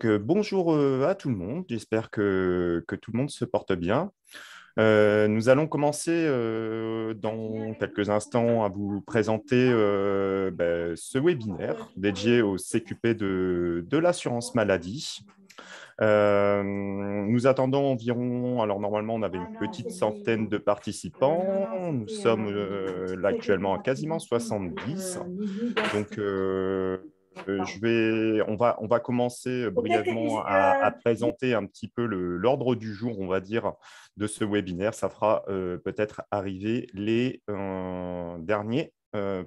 Bonjour à tout le monde, j'espère que tout le monde se porte bien. Nous allons commencer dans quelques instants à vous présenter ce webinaire dédié au CQP de l'assurance maladie. Nous attendons environ, alors normalement on avait une petite centaine de participants, nous sommes là actuellement à quasiment 70. Donc, on va commencer brièvement à présenter un petit peu l'ordre du jour, on va dire, de ce webinaire. Ça fera peut-être arriver les derniers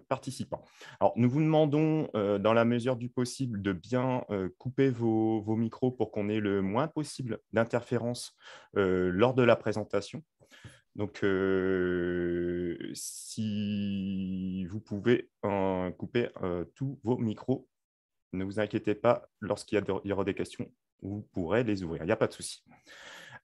participants. Alors, nous vous demandons, dans la mesure du possible, de bien couper vos micros pour qu'on ait le moins possible d'interférences lors de la présentation. Donc, si vous pouvez couper tous vos micros, ne vous inquiétez pas, il y aura des questions, vous pourrez les ouvrir, il n'y a pas de souci.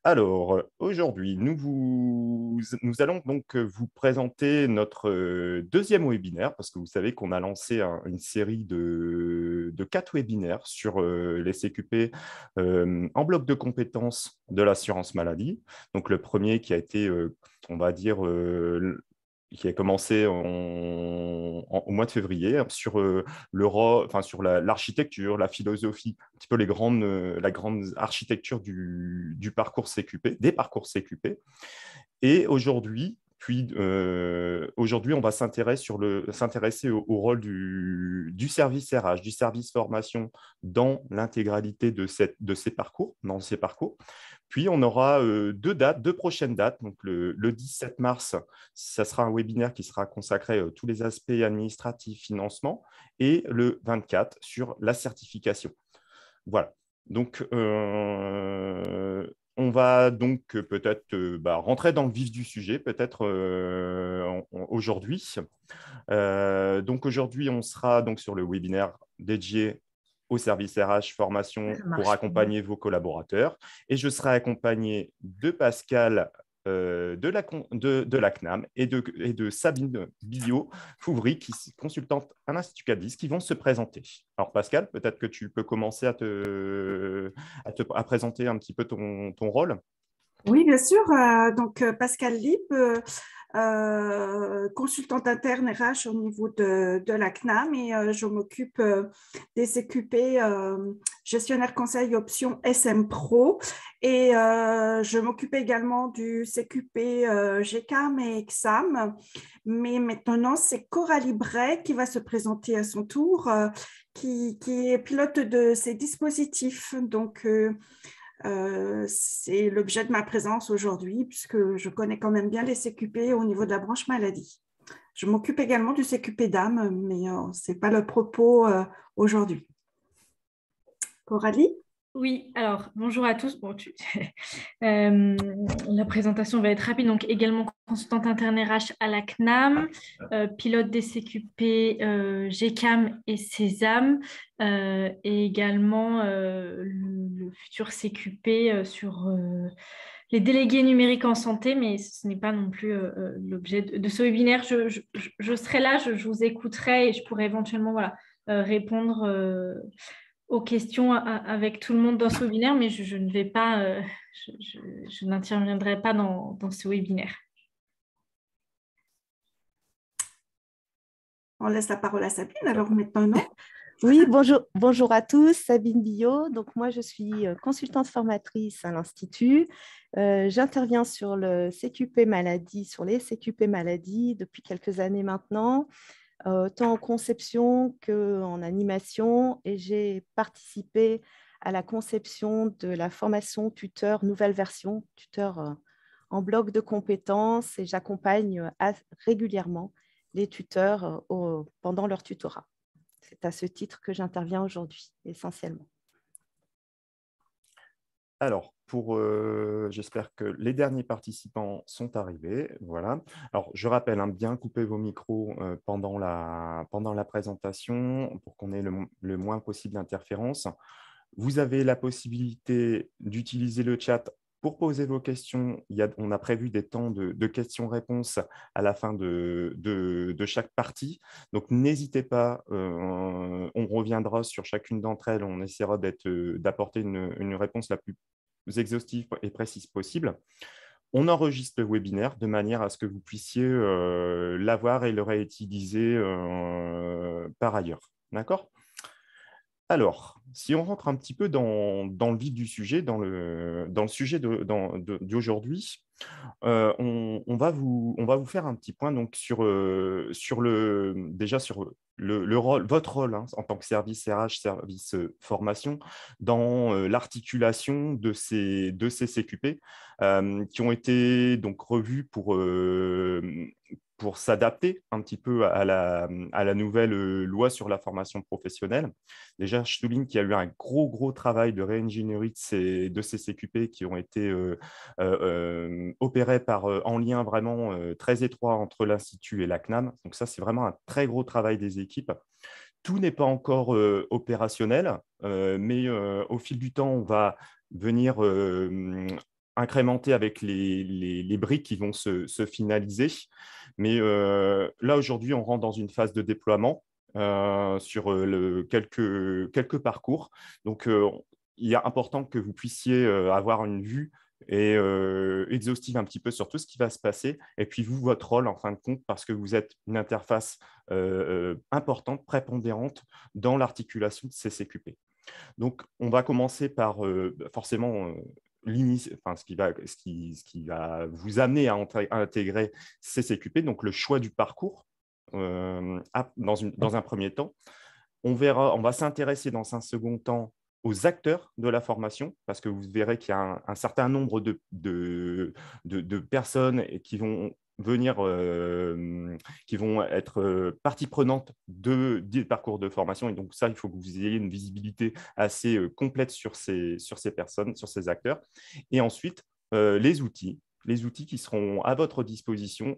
Alors, aujourd'hui, nous allons donc vous présenter notre deuxième webinaire, parce que vous savez qu'on a lancé une série de 4 webinaires sur les CQP en bloc de compétences de l'assurance maladie. Donc, le premier qui a été, on va dire, qui a commencé au mois de février sur sur l'architecture, la philosophie, un petit peu la grande architecture du parcours CQP, des parcours CQP. Et aujourd'hui, on va s'intéresser au rôle du service RH, du service formation dans l'intégralité de ces parcours, dans ces parcours. Puis, on aura deux prochaines dates. Donc, le 17 mars, ça sera un webinaire qui sera consacré à tous les aspects administratifs, financement, et le 24 sur la certification. Voilà. Donc, on va donc peut-être rentrer dans le vif du sujet, peut-être aujourd'hui. Donc, aujourd'hui, on sera donc sur le webinaire dédié au service RH formation Ça pour marche pas. accompagner vos collaborateurs. Et je serai accompagné de Pascal de la CNAM et de Sabine Billot-Fouvry, consultante à l'Institut Cadis, qui vont se présenter. Alors Pascal, peut-être que tu peux commencer à présenter un petit peu ton rôle. Oui, bien sûr. Pascal Lib, consultante interne RH au niveau de la CNAM et je m'occupe des CQP gestionnaire conseil option SM Pro et je m'occupe également du CQP GCAM et EXAM. Mais maintenant, c'est Coralie Bray qui va se présenter à son tour, qui est pilote de ces dispositifs. C'est l'objet de ma présence aujourd'hui, puisque je connais quand même bien les CQP au niveau de la branche maladie. Je m'occupe également du CQP d'âme, mais ce n'est pas le propos aujourd'hui. Coralie? Oui, alors bonjour à tous. Euh, la présentation va être rapide. Donc, également consultante interne RH à la CNAM, pilote des CQP GCAM et SESAM, et également le futur CQP sur les délégués numériques en santé, mais ce n'est pas non plus l'objet de ce webinaire. Je serai là, je vous écouterai et je pourrai éventuellement répondre aux questions avec tout le monde dans ce webinaire, mais je ne vais pas, je n'interviendrai pas dans ce webinaire. On laisse la parole à Sabine, alors maintenant, non? Oui, bonjour à tous, Sabine Billot. Donc, moi, je suis consultante formatrice à l'Institut. J'interviens sur le CQP maladie, sur les CQP maladies depuis quelques années maintenant, tant en conception qu'en animation. Et j'ai participé à la conception de la formation tuteur, nouvelle version, tuteur en bloc de compétences. Et j'accompagne régulièrement les tuteurs pendant leur tutorat. C'est à ce titre que j'interviens aujourd'hui, essentiellement. Alors, j'espère que les derniers participants sont arrivés. Voilà. Alors, je rappelle, bien couper vos micros pendant la présentation pour qu'on ait le moins possible d'interférences. Vous avez la possibilité d'utiliser le chat pour poser vos questions, on a prévu des temps de questions-réponses à la fin de chaque partie. Donc, n'hésitez pas, on reviendra sur chacune d'entre elles. On essaiera d'apporter une réponse la plus exhaustive et précise possible. On enregistre le webinaire de manière à ce que vous puissiez l'avoir et le réutiliser par ailleurs. D'accord ? Alors, si on rentre un petit peu dans le vif du sujet, dans le sujet d'aujourd'hui, on va vous faire un petit point donc, sur le rôle, votre rôle en tant que service RH, service formation, dans l'articulation de ces CQP qui ont été donc revus pour s'adapter un petit peu à la nouvelle loi sur la formation professionnelle. Déjà, je souligne qu'il y a eu un gros travail de réingénierie de ces CQP qui ont été opérés en lien vraiment très étroit entre l'Institut et la CNAM. Donc ça, c'est vraiment un très gros travail des équipes. Tout n'est pas encore opérationnel, mais au fil du temps, on va venir incrémenter avec les briques qui vont se finaliser. Mais là, aujourd'hui, on rentre dans une phase de déploiement sur quelques parcours. Donc, il est important que vous puissiez avoir une vue et exhaustive un petit peu sur tout ce qui va se passer. Et puis, vous, votre rôle, en fin de compte, parce que vous êtes une interface importante, prépondérante dans l'articulation de ces CQP. Donc, on va commencer par forcément ce qui va vous amener à intégrer ces CQP, donc le choix du parcours dans un premier temps. On va s'intéresser dans un second temps aux acteurs de la formation, parce que vous verrez qu'il y a un certain nombre de personnes qui vont venir, qui vont être partie prenante des parcours de formation. Et donc ça, il faut que vous ayez une visibilité assez complète sur ces personnes, sur ces acteurs. Et ensuite, les outils qui seront à votre disposition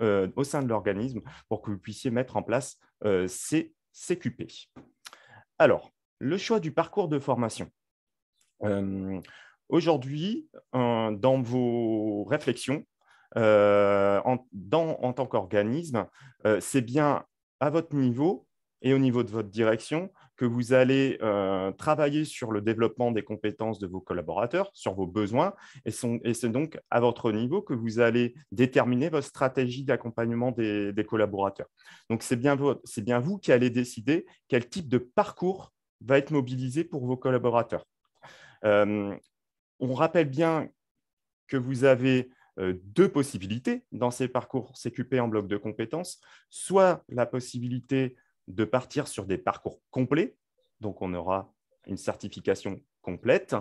au sein de l'organisme pour que vous puissiez mettre en place ces CQP. Alors, le choix du parcours de formation. Aujourd'hui, dans vos réflexions, en tant qu'organisme, c'est bien à votre niveau et au niveau de votre direction que vous allez travailler sur le développement des compétences de vos collaborateurs, sur vos besoins, et c'est donc à votre niveau que vous allez déterminer votre stratégie d'accompagnement des collaborateurs. Donc, c'est bien vous qui allez décider quel type de parcours va être mobilisé pour vos collaborateurs. On rappelle bien que vous avez deux possibilités dans ces parcours CQP en bloc de compétences, soit la possibilité de partir sur des parcours complets, donc on aura une certification complète,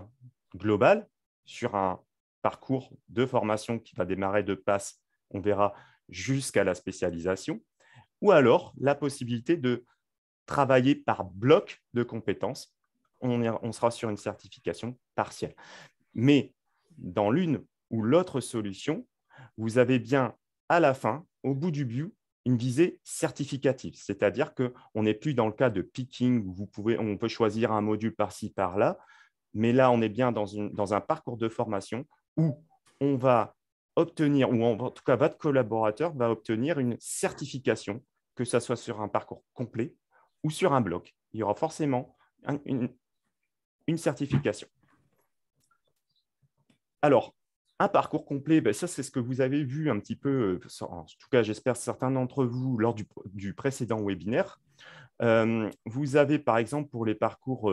globale, sur un parcours de formation qui va démarrer de PASS, on verra, jusqu'à la spécialisation, ou alors la possibilité de travailler par bloc de compétences, on sera sur une certification partielle. Mais dans l'une ou l'autre solution, vous avez bien à la fin, au bout du but, une visée certificative. C'est-à-dire qu'on n'est plus dans le cas de picking où on peut choisir un module par-ci, par-là, mais là, on est bien dans un parcours de formation où on va obtenir, ou en tout cas, votre collaborateur va obtenir une certification, que ce soit sur un parcours complet ou sur un bloc. Il y aura forcément une certification. Alors, un parcours complet, ça, c'est ce que vous avez vu un petit peu, en tout cas, j'espère certains d'entre vous, lors du précédent webinaire. Vous avez, par exemple, pour les parcours,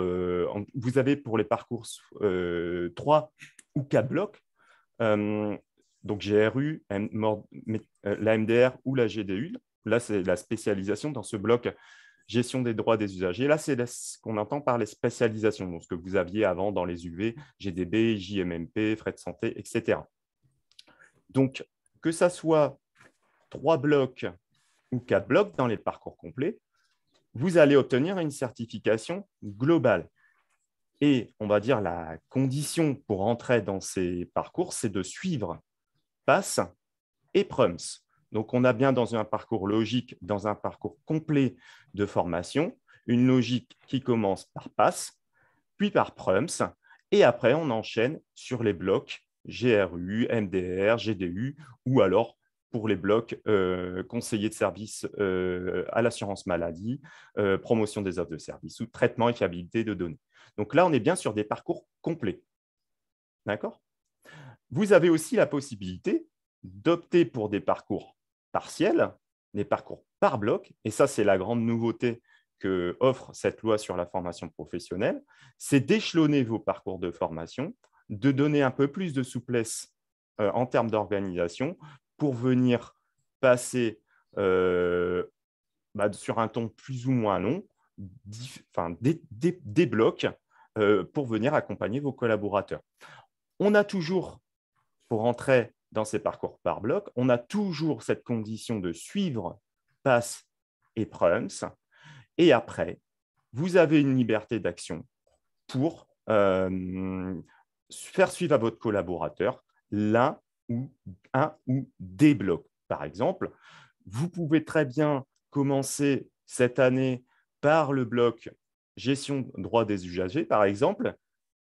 3 ou 4 blocs, donc GRU, la MDR ou la GDU. Là, c'est la spécialisation dans ce bloc gestion des droits des usagers. Là, c'est ce qu'on entend par les spécialisations, donc ce que vous aviez avant dans les UV, GDB, JMMP, frais de santé, etc. Donc, que ça soit 3 blocs ou 4 blocs dans les parcours complets, vous allez obtenir une certification globale. Et on va dire la condition pour entrer dans ces parcours, c'est de suivre PASS et PRUMS. Donc, on a bien dans un parcours logique, dans un parcours complet de formation, une logique qui commence par PASS, puis par PRUMS, et après, on enchaîne sur les blocs GRU, MDR, GDU, ou alors pour les blocs conseiller de service à l'assurance maladie, promotion des offres de services ou traitement et fiabilité de données. Donc là, on est bien sur des parcours complets. D'accord ? Vous avez aussi la possibilité d'opter pour des parcours partiels, des parcours par bloc, et ça, c'est la grande nouveauté que offre cette loi sur la formation professionnelle, c'est d'échelonner vos parcours de formation, de donner un peu plus de souplesse en termes d'organisation pour venir passer sur un temps plus ou moins long, des blocs pour venir accompagner vos collaborateurs. On a toujours, pour entrer dans ces parcours par bloc, on a toujours cette condition de suivre PASS et PRUMS. Et après, vous avez une liberté d'action pour faire suivre à votre collaborateur un ou des blocs. Par exemple, vous pouvez très bien commencer cette année par le bloc gestion droit des usagers, par exemple.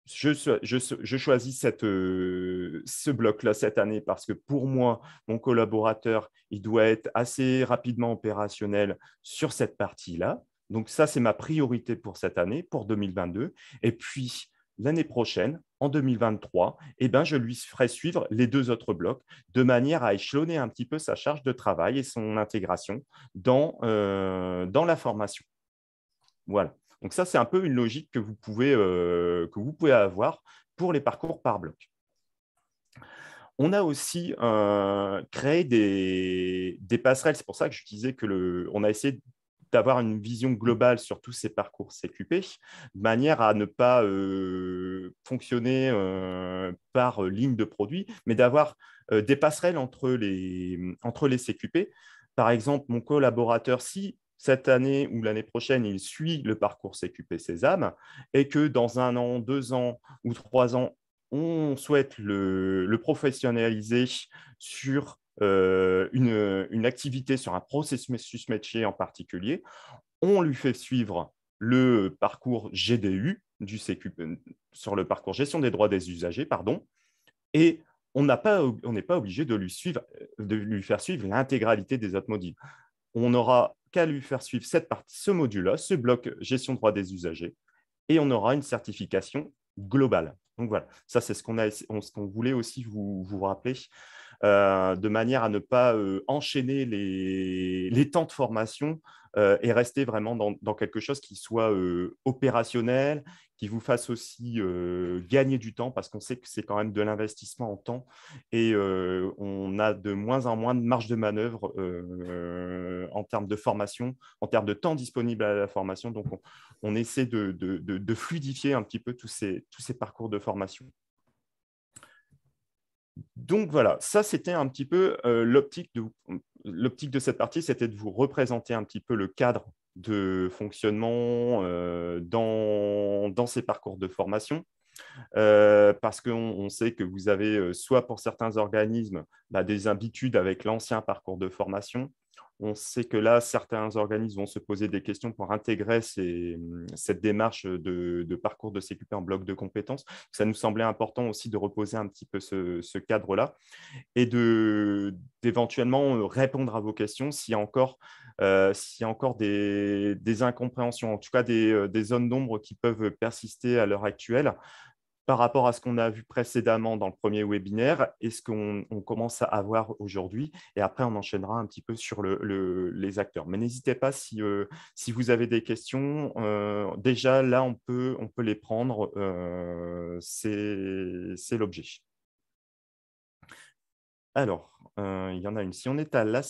Je choisis ce bloc-là cette année parce que pour moi, mon collaborateur, il doit être assez rapidement opérationnel sur cette partie-là. Donc ça, c'est ma priorité pour cette année, pour 2022. Et puis, l'année prochaine, en 2023, je lui ferai suivre les 2 autres blocs de manière à échelonner un petit peu sa charge de travail et son intégration dans la formation. Voilà. Donc ça, c'est un peu une logique que vous pouvez avoir pour les parcours par bloc. On a aussi créé des passerelles. C'est pour ça que je disais qu'on a essayé d'avoir une vision globale sur tous ces parcours CQP, de manière à ne pas fonctionner par ligne de produit, mais d'avoir des passerelles entre les CQP. Par exemple, mon collaborateur, si cette année ou l'année prochaine, il suit le parcours CQP Sésame et que dans 1 an, 2 ans ou 3 ans, on souhaite le professionnaliser sur une activité, sur un processus métier en particulier, on lui fait suivre le parcours GDU du CQP, sur le parcours gestion des droits des usagers, et on n'est pas obligé de lui faire suivre l'intégralité des autres modules. On n'aura qu'à lui faire suivre ce module-là, ce bloc gestion droit des usagers, et on aura une certification globale. Donc voilà, ça c'est ce qu'on voulait aussi vous rappeler, de manière à ne pas enchaîner les temps de formation et rester vraiment dans quelque chose qui soit opérationnel, qui vous fasse aussi gagner du temps, parce qu'on sait que c'est quand même de l'investissement en temps et on a de moins en moins de marge de manœuvre en termes de formation, en termes de temps disponible à la formation. Donc, on essaie de fluidifier un petit peu tous ces parcours de formation. Donc voilà, ça c'était un petit peu l'optique de cette partie, c'était de vous représenter un petit peu le cadre de fonctionnement dans ces parcours de formation. Parce qu'on sait que vous avez soit pour certains organismes des habitudes avec l'ancien parcours de formation. On sait que là, certains organismes vont se poser des questions pour intégrer cette démarche de parcours de CQP en bloc de compétences. Ça nous semblait important aussi de reposer un petit peu ce cadre-là et d'éventuellement répondre à vos questions s'il y a encore des incompréhensions, en tout cas des zones d'ombre qui peuvent persister à l'heure actuelle par rapport à ce qu'on a vu précédemment dans le premier webinaire et ce qu'on commence à avoir aujourd'hui. Et après, on enchaînera un petit peu sur les acteurs. Mais n'hésitez pas si vous avez des questions. Déjà, là, on peut les prendre. C'est l'objet. Alors, il y en a une. Si on étale la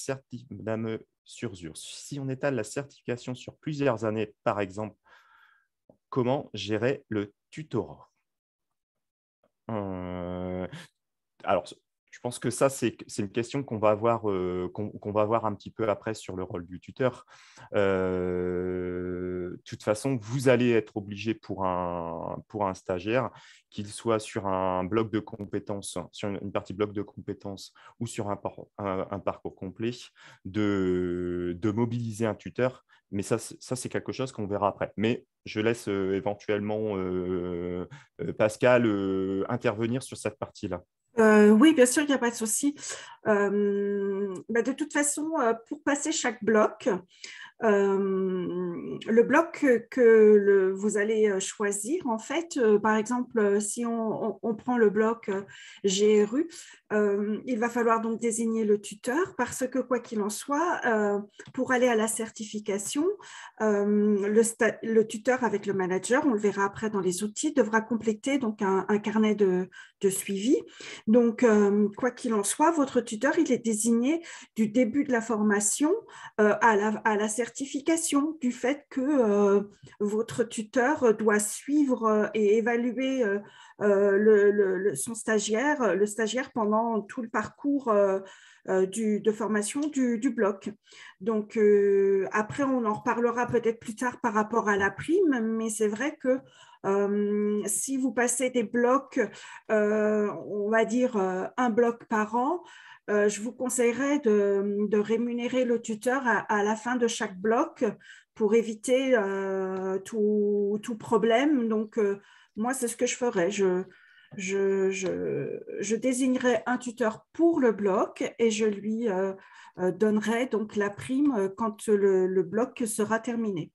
certification sur plusieurs années, par exemple, comment gérer le tutorat? Alors, je pense que ça, c'est une question qu'on va avoir un petit peu après sur le rôle du tuteur. De toute façon, vous allez être obligé pour un stagiaire, qu'il soit sur un bloc de compétences, sur une partie bloc de compétences ou sur un parcours complet, de mobiliser un tuteur. Mais ça c'est quelque chose qu'on verra après. Mais je laisse éventuellement Pascal intervenir sur cette partie-là. Oui, bien sûr, il n'y a pas de souci. De toute façon, pour passer chaque bloc, le bloc que vous allez choisir, en fait, par exemple, si on prend le bloc GRU, il va falloir donc désigner le tuteur parce que quoi qu'il en soit, pour aller à la certification, le tuteur avec le manager, on le verra après dans les outils, devra compléter donc un carnet de suivi. Donc, quoi qu'il en soit, votre tuteur, il est désigné du début de la formation à la certification, du fait que votre tuteur doit suivre et évaluer son stagiaire, le stagiaire pendant tout le parcours de formation du bloc. Donc, après, on en reparlera peut-être plus tard par rapport à la prime, mais c'est vrai que si vous passez des blocs, on va dire un bloc par an, je vous conseillerais de rémunérer le tuteur à la fin de chaque bloc pour éviter tout problème. Donc, moi, c'est ce que je ferais. Je désignerai un tuteur pour le bloc et je lui donnerai donc la prime quand le bloc sera terminé.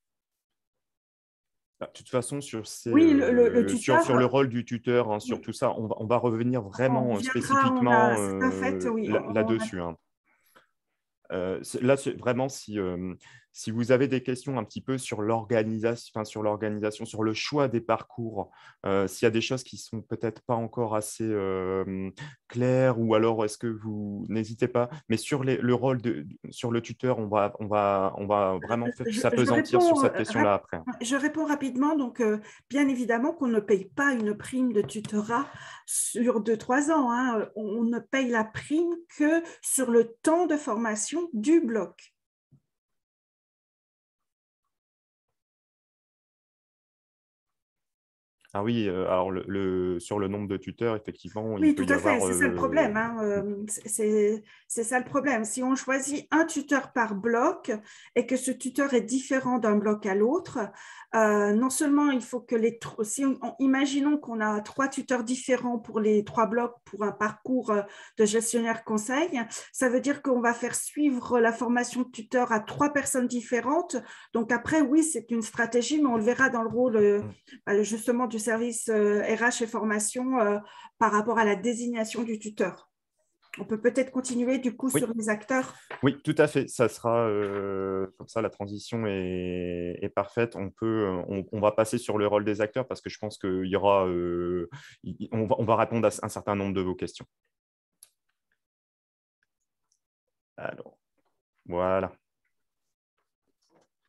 De toute façon, sur Oui, le tuteur, le rôle du tuteur, hein, sur oui, tout ça, on va revenir on vraiment reviendra, spécifiquement c'est un fait, oui, là-dessus. Hein. Là, vraiment, si vous avez des questions un petit peu sur l'organisation, sur le choix des parcours, s'il y a des choses qui sont peut-être pas encore assez claires, ou alors est-ce que vous n'hésitez pas. Mais sur le rôle sur le tuteur, on va vraiment s'appesantir sur cette question-là après. Je réponds rapidement. Donc, bien évidemment qu'on ne paye pas une prime de tutorat sur 2-3 ans. Hein. On ne paye la prime que sur le temps de formation du bloc. Ah oui, alors sur le nombre de tuteurs, effectivement, Oui, il peut tout y à fait, avoir… c'est ça le problème. Hein. C'est ça le problème. Si on choisit un tuteur par bloc et que ce tuteur est différent d'un bloc à l'autre, non seulement il faut que imaginons qu'on a 3 tuteurs différents pour les 3 blocs pour un parcours de gestionnaire conseil, ça veut dire qu'on va faire suivre la formation de tuteur à 3 personnes différentes. Donc après, oui, c'est une stratégie, mais on le verra dans le rôle justement du service RH et formation par rapport à la désignation du tuteur. On peut peut-être continuer du coup sur les acteurs. Oui, tout à fait. Ça sera comme ça, la transition est parfaite. On va passer sur le rôle des acteurs parce que je pense qu'il y aura, on va répondre à un certain nombre de vos questions. Alors, voilà.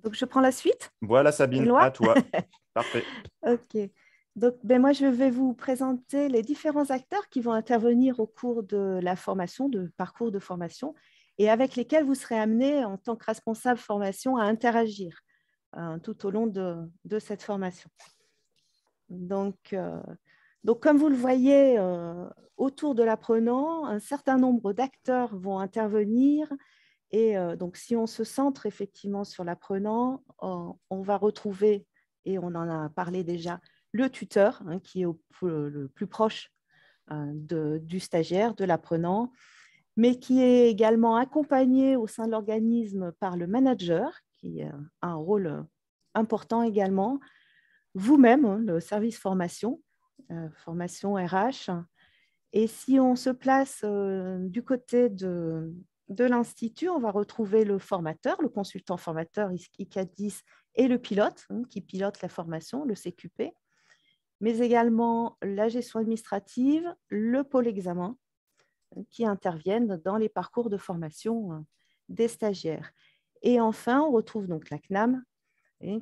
Donc, je prends la suite. Voilà, Sabine, Éloi. à toi. Parfait. OK. Donc, moi, je vais vous présenter les différents acteurs qui vont intervenir au cours de la formation, de parcours de formation, et avec lesquels vous serez amené en tant que responsable formation à interagir tout au long de cette formation. Donc, comme vous le voyez, autour de l'apprenant, un certain nombre d'acteurs vont intervenir. Et donc, si on se centre effectivement sur l'apprenant, on va retrouver, et on en a parlé déjà, le tuteur, hein, qui est le plus proche du stagiaire, de l'apprenant, mais qui est également accompagné au sein de l'organisme par le manager, qui a un rôle important également, vous-même, hein, le service formation, formation RH. Et si on se place du côté de l'Institut, on va retrouver le formateur, le consultant formateur ICAD10 et le pilote, hein, qui pilote la formation, le CQP, mais également la gestion administrative, le pôle examen, qui interviennent dans les parcours de formation des stagiaires. Et enfin, on retrouve donc la CNAM,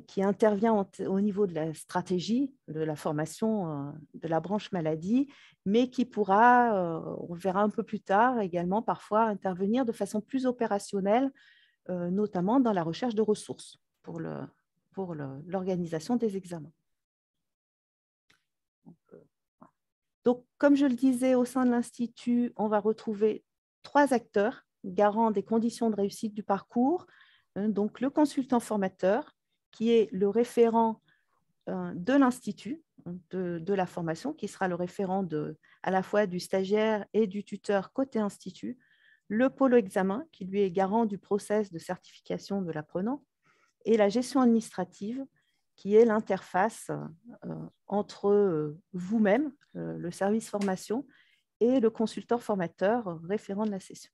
qui intervient au niveau de la stratégie de la formation de la branche maladie, mais qui pourra, on verra un peu plus tard également, parfois intervenir de façon plus opérationnelle, notamment dans la recherche de ressources pour l'organisation des examens. Donc, comme je le disais, au sein de l'Institut, on va retrouver 3 acteurs garants des conditions de réussite du parcours. Donc, le consultant formateur, qui est le référent de l'Institut de la formation, qui sera le référent à la fois du stagiaire et du tuteur côté institut, le pôle examen, qui lui est garant du process de certification de l'apprenant, et la gestion administrative, qui est l'interface entre vous-même, le service formation, et le consultant formateur référent de la session.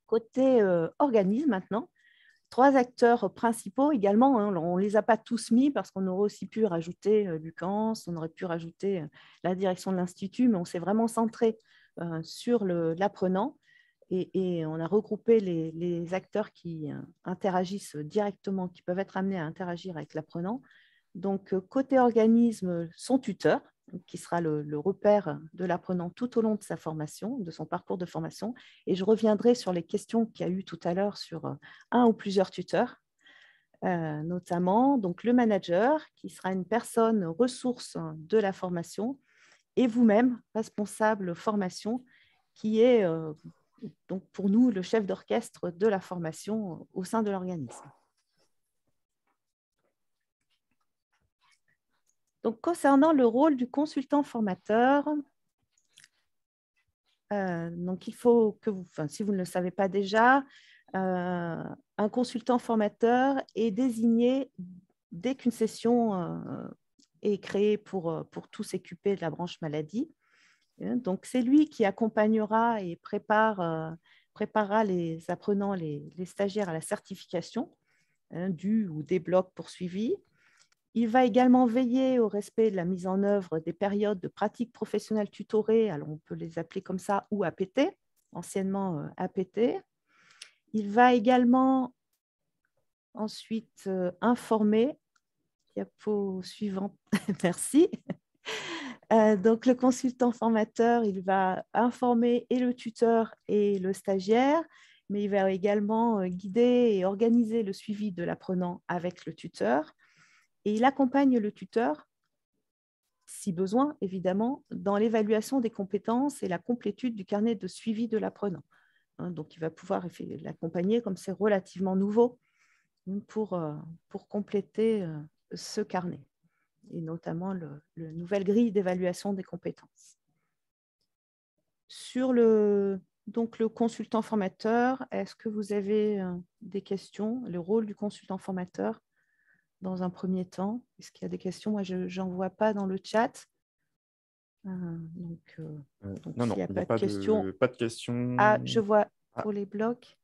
Côté organisme maintenant, 3 acteurs principaux également, hein, on ne les a pas tous mis parce qu'on aurait aussi pu rajouter l'UCANS, on aurait pu rajouter la direction de l'Institut, mais on s'est vraiment centré sur l'apprenant et on a regroupé les acteurs qui interagissent directement, qui peuvent être amenés à interagir avec l'apprenant. Donc, côté organisme, son tuteur, qui sera le repère de l'apprenant tout au long de sa formation, de son parcours de formation. Et je reviendrai sur les questions qu'il y a eu tout à l'heure sur un ou plusieurs tuteurs, notamment donc, le manager, qui sera une personne ressource de la formation, et vous-même, responsable formation, qui est donc pour nous le chef d'orchestre de la formation au sein de l'organisme. Donc, concernant le rôle du consultant formateur, donc il faut que vous, si vous ne le savez pas déjà, un consultant formateur est désigné dès qu'une session est créée pour tout CQP de la branche maladie. Donc, c'est lui qui accompagnera et préparera les apprenants, les stagiaires à la certification du ou des blocs poursuivis. Il va également veiller au respect de la mise en œuvre des périodes de pratique professionnelle tutorée, alors on peut les appeler comme ça, ou APT, anciennement APT. Il va également ensuite informer, diapo suivante, merci. Donc le consultant formateur, il va informer et le tuteur et le stagiaire, mais il va également guider et organiser le suivi de l'apprenant avec le tuteur. Et il accompagne le tuteur, si besoin, évidemment, dans l'évaluation des compétences et la complétude du carnet de suivi de l'apprenant. Donc, il va pouvoir l'accompagner, comme c'est relativement nouveau, pour compléter ce carnet, et notamment le nouvelle grille d'évaluation des compétences. Sur donc le consultant formateur, est-ce que vous avez des questions? Le rôle du consultant formateur dans un premier temps. Est-ce qu'il y a des questions? Moi, je n'en vois pas dans le chat. Donc, non, s'il n'y a il pas de questions. Pas de questions. Ah, je vois pour les blocs.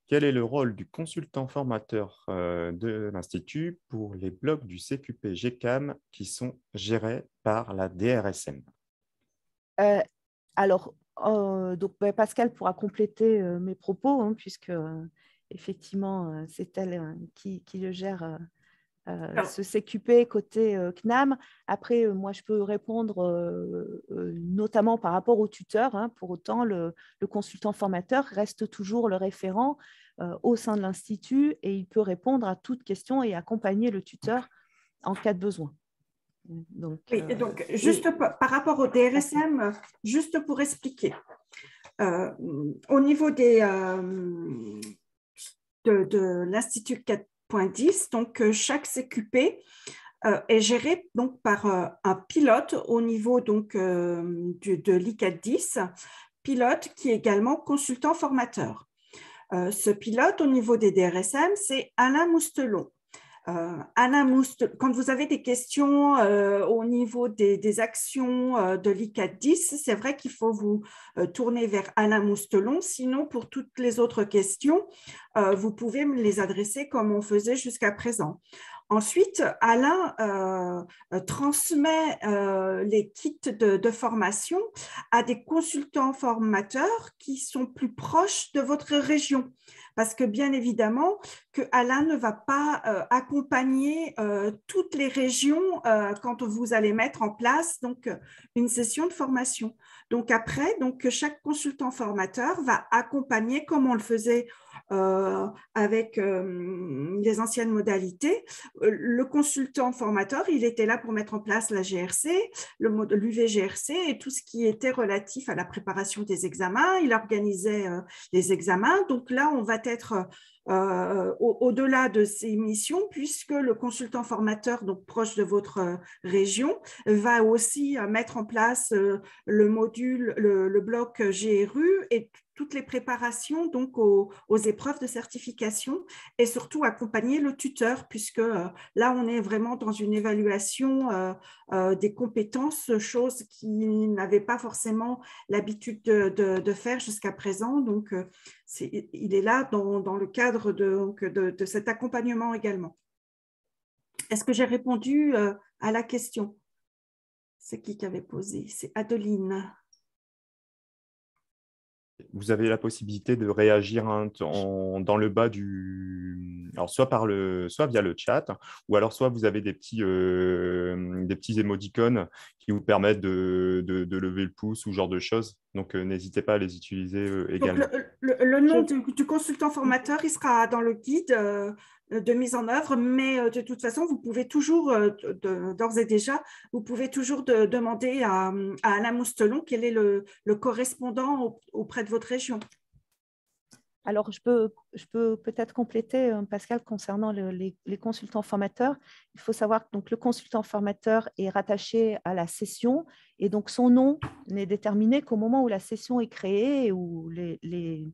Quel est le rôle du consultant formateur de l'Institut pour les blocs du CQP GCAM qui sont gérés par la DRSM? Alors, donc, Pascal pourra compléter mes propos, hein, puisque effectivement, c'est elle qui le gère, ce CQP côté CNAM. Après, moi, je peux répondre notamment par rapport au tuteur. Hein. Pour autant, le consultant formateur reste toujours le référent au sein de l'Institut et il peut répondre à toute question et accompagner le tuteur en cas de besoin. Donc, oui, et donc juste par rapport au DRSM, juste pour expliquer, au niveau de l'Institut 4.10, donc chaque CQP est géré donc, par un pilote au niveau donc, de l'I410, pilote qui est également consultant formateur. Ce pilote au niveau des DRSM, c'est Alain Moustelon. Alain Moustelon, quand vous avez des questions au niveau des actions de l'I410, c'est vrai qu'il faut vous tourner vers Alain Moustelon. Sinon, pour toutes les autres questions, vous pouvez me les adresser comme on faisait jusqu'à présent. Ensuite, Alain transmet les kits de formation à des consultants formateurs qui sont plus proches de votre région. Parce que bien évidemment, que Alain ne va pas accompagner toutes les régions quand vous allez mettre en place donc, une session de formation. Donc après, donc, chaque consultant formateur va accompagner, comme on le faisait avec les anciennes modalités. Le consultant formateur, il était là pour mettre en place la GRC, l'UVGRC et tout ce qui était relatif à la préparation des examens. Il organisait les examens. Donc là, on va être au-delà de ces missions, puisque le consultant formateur, donc proche de votre région, va aussi mettre en place le module, le bloc GRU et toutes les préparations donc aux épreuves de certification et surtout accompagner le tuteur, puisque là, on est vraiment dans une évaluation des compétences, chose qu'il n'avait pas forcément l'habitude de faire jusqu'à présent. Donc, il est là dans le cadre de cet accompagnement également. Est-ce que j'ai répondu à la question? C'est qui avait posé? C'est Adeline. Vous avez la possibilité de réagir dans le bas alors soit via le chat, ou alors soit vous avez des petits émoticônes qui vous permettent de lever le pouce ou ce genre de choses. Donc, n'hésitez pas à les utiliser également. Donc, le nom du consultant formateur, il sera dans le guide de mise en œuvre, mais de toute façon, vous pouvez toujours, d'ores et déjà, vous pouvez toujours demander à Alain Moustelon quel est le correspondant auprès de votre région. Alors, je peux peut-être compléter, Pascal, concernant les consultants formateurs. Il faut savoir que donc, le consultant formateur est rattaché à la session et donc son nom n'est déterminé qu'au moment où la session est créée et où les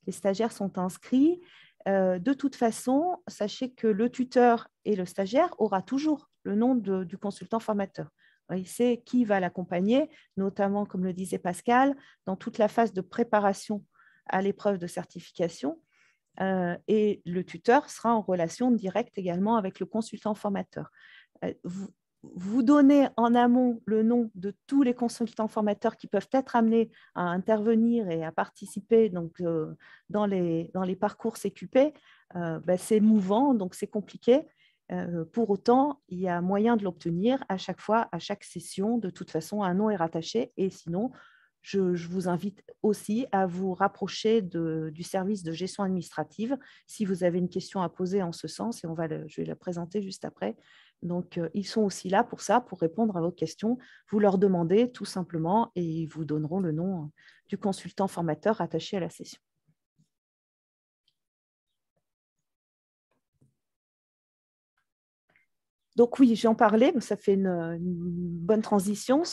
stagiaires sont inscrits. De toute façon, sachez que le tuteur et le stagiaire aura toujours le nom du consultant formateur. Il sait qui va l'accompagner, notamment, comme le disait Pascal, dans toute la phase de préparation à l'épreuve de certification, et le tuteur sera en relation directe également avec le consultant formateur. Vous donnez en amont le nom de tous les consultants formateurs qui peuvent être amenés à intervenir et à participer donc, dans les parcours CQP. C'est mouvant, donc c'est compliqué. Pour autant, il y a moyen de l'obtenir à chaque fois, à chaque session. De toute façon, un nom est rattaché et sinon, je vous invite aussi à vous rapprocher du service de gestion administrative si vous avez une question à poser en ce sens, et je vais la présenter juste après. Donc, ils sont aussi là pour ça, pour répondre à vos questions. Vous leur demandez tout simplement et ils vous donneront le nom du consultant formateur attaché à la session. Donc oui, j'en parlais, ça fait une bonne transition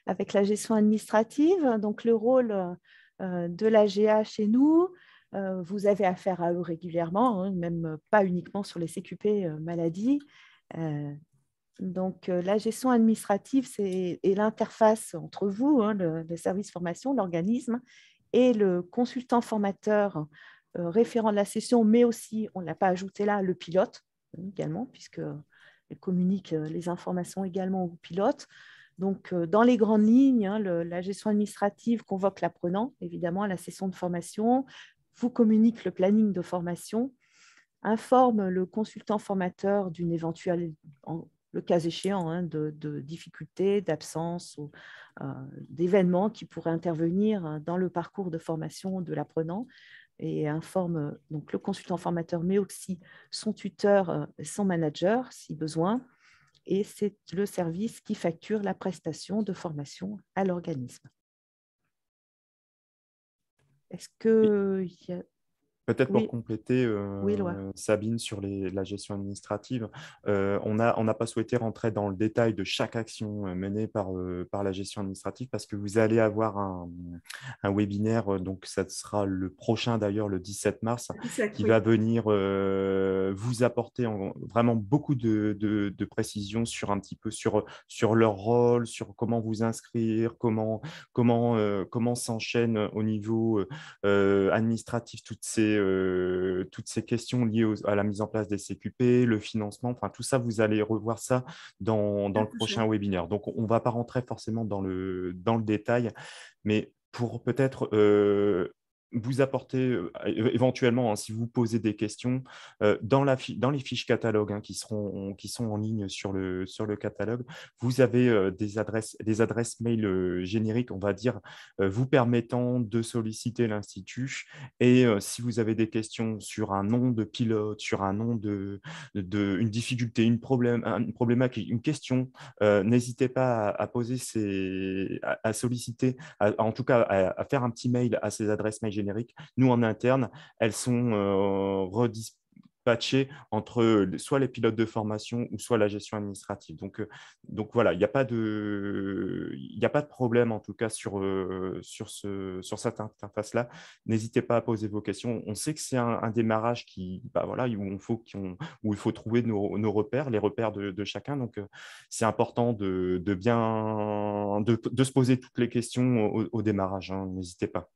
avec la gestion administrative. Donc le rôle de l'AGA chez nous, vous avez affaire à eux régulièrement, même pas uniquement sur les CQP maladies. Donc la gestion administrative, c'est l'interface entre vous, le service formation, l'organisme, et le consultant formateur référent de la session, mais aussi, on ne l'a pas ajouté là, le pilote également, puisque elle communique les informations également au pilote. Donc, dans les grandes lignes, la gestion administrative convoque l'apprenant, évidemment, à la session de formation, vous communique le planning de formation, informe le consultant formateur d'une éventuelle, le cas échéant, de difficultés, d'absence ou d'événements qui pourraient intervenir dans le parcours de formation de l'apprenant, et informe donc le consultant formateur, mais aussi son tuteur, son manager, si besoin. Et c'est le service qui facture la prestation de formation à l'organisme. Est-ce que... Peut-être pour compléter, oui, Sabine, sur la gestion administrative, on n'a pas souhaité rentrer dans le détail de chaque action menée par la gestion administrative parce que vous allez avoir un webinaire, donc ça sera le prochain d'ailleurs, le 17 mars, qui va venir vous apporter vraiment beaucoup de précisions sur un petit peu sur leur rôle, sur comment vous inscrire, comment s'enchaînent au niveau administratif toutes ces questions liées à la mise en place des CQP, le financement, enfin tout ça, vous allez revoir ça dans le prochain webinaire. Donc, on ne va pas rentrer forcément dans le détail, mais pour peut-être vous apporter éventuellement, si vous posez des questions, dans les fiches catalogues qui sont en ligne sur le catalogue, vous avez des adresses mail génériques, on va dire, vous permettant de solliciter l'Institut. Et si vous avez des questions sur un nom de pilote, sur un nom une difficulté, une problématique, une question, n'hésitez pas à poser à solliciter, en tout cas à faire un petit mail à ces adresses mail génériques. Nous, en interne, elles sont redispatchées entre soit les pilotes de formation ou soit la gestion administrative. Donc voilà, il n'y a pas de problème en tout cas sur cette interface-là. N'hésitez pas à poser vos questions. On sait que c'est un démarrage voilà, où il faut trouver nos repères, les repères de chacun. Donc, c'est important de se poser toutes les questions au démarrage, hein. N'hésitez pas.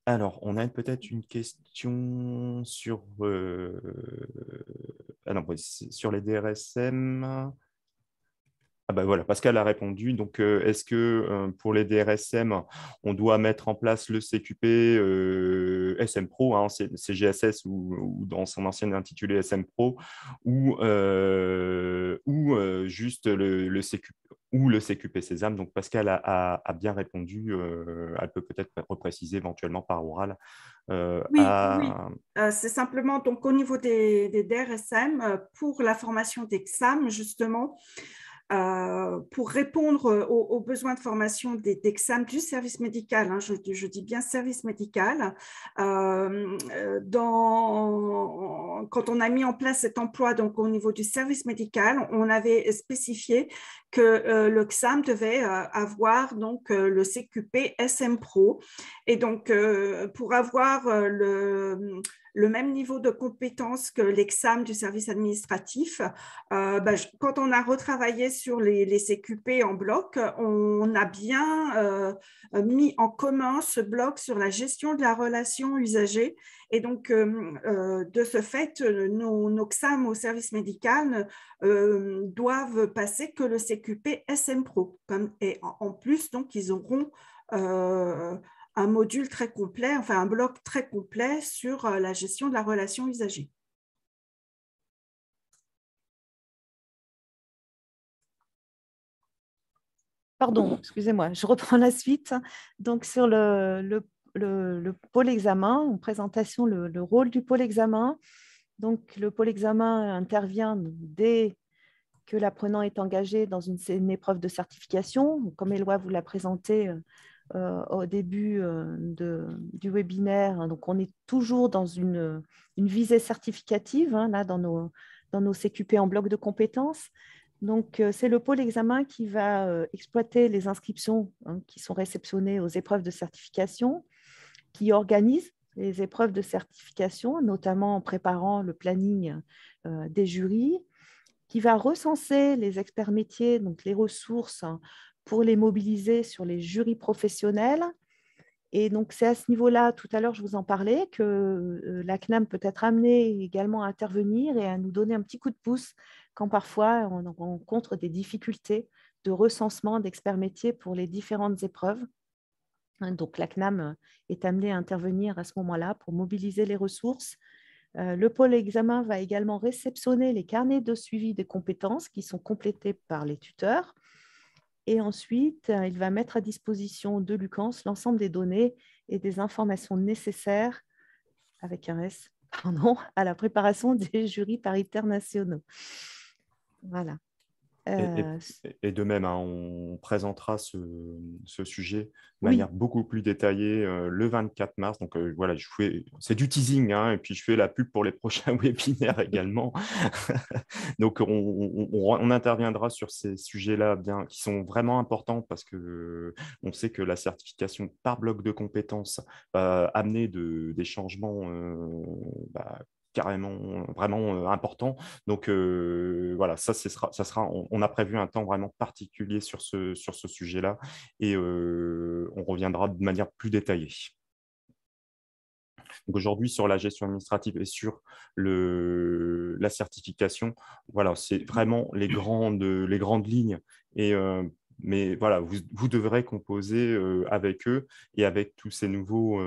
Alors, on a peut-être une question sur les DRSM. Ah ben voilà, Pascal a répondu. Donc, est-ce que pour les DRSM, on doit mettre en place le CQP SM Pro, hein, CGSS ou dans son ancien intitulé SM Pro, ou juste le CQP ou le CQP Sésame? Donc, Pascal a bien répondu. Elle peut peut-être repréciser éventuellement par oral. Oui, oui. C'est simplement donc au niveau des DRSM, pour la formation d'examen, justement, pour répondre aux besoins de formation d'examen du service médical, hein, je dis bien service médical, quand on a mis en place cet emploi donc, au niveau du service médical, on avait spécifié que le XAM devait avoir donc, le CQP SM Pro. Et donc, pour avoir le même niveau de compétence que l'examen du service administratif, quand on a retravaillé sur les CQP en bloc, on a bien mis en commun ce bloc sur la gestion de la relation usagée. Et donc, de ce fait, nos XAM au service médical doivent passer que le CQP SM Pro. Et en plus, donc, ils auront un module très complet, enfin un bloc très complet sur la gestion de la relation usagée. Pardon, excusez-moi, je reprends la suite. Donc, sur le pôle examen, en présentation, le rôle du pôle examen. Donc, le pôle examen intervient dès que l'apprenant est engagé dans une épreuve de certification. Comme Éloi vous l'a présenté au début du webinaire, donc on est toujours dans une visée certificative, hein, là, dans nos CQP en bloc de compétences. Donc, c'est le pôle examen qui va exploiter les inscriptions, hein, qui sont réceptionnées aux épreuves de certification, qui organise les épreuves de certification, notamment en préparant le planning des jurys, qui va recenser les experts métiers, donc les ressources, hein, pour les mobiliser sur les jurys professionnels. Et donc, c'est à ce niveau-là, tout à l'heure, je vous en parlais, que la CNAM peut être amenée également à intervenir et à nous donner un petit coup de pouce quand parfois on rencontre des difficultés de recensement d'experts métiers pour les différentes épreuves. Donc, la CNAM est amenée à intervenir à ce moment-là pour mobiliser les ressources. Le pôle examen va également réceptionner les carnets de suivi des compétences qui sont complétés par les tuteurs. Et ensuite, il va mettre à disposition de l'UCANS l'ensemble des données et des informations nécessaires, avec un S, pardon, à la préparation des jurys paritaires nationaux. Voilà. Et de même, hein, on présentera ce sujet de Oui. manière beaucoup plus détaillée le 24 mars. Donc voilà, c'est du teasing, hein, et puis je fais la pub pour les prochains webinaires également. Donc on interviendra sur ces sujets-là qui sont vraiment importants parce que on sait que la certification par bloc de compétences va amener des changements carrément vraiment important. Donc voilà, on a prévu un temps vraiment particulier sur ce sujet-là et on reviendra de manière plus détaillée. Donc aujourd'hui, sur la gestion administrative et sur la certification, voilà, c'est vraiment les grandes lignes. Mais voilà, vous devrez composer avec eux et avec tous ces nouveaux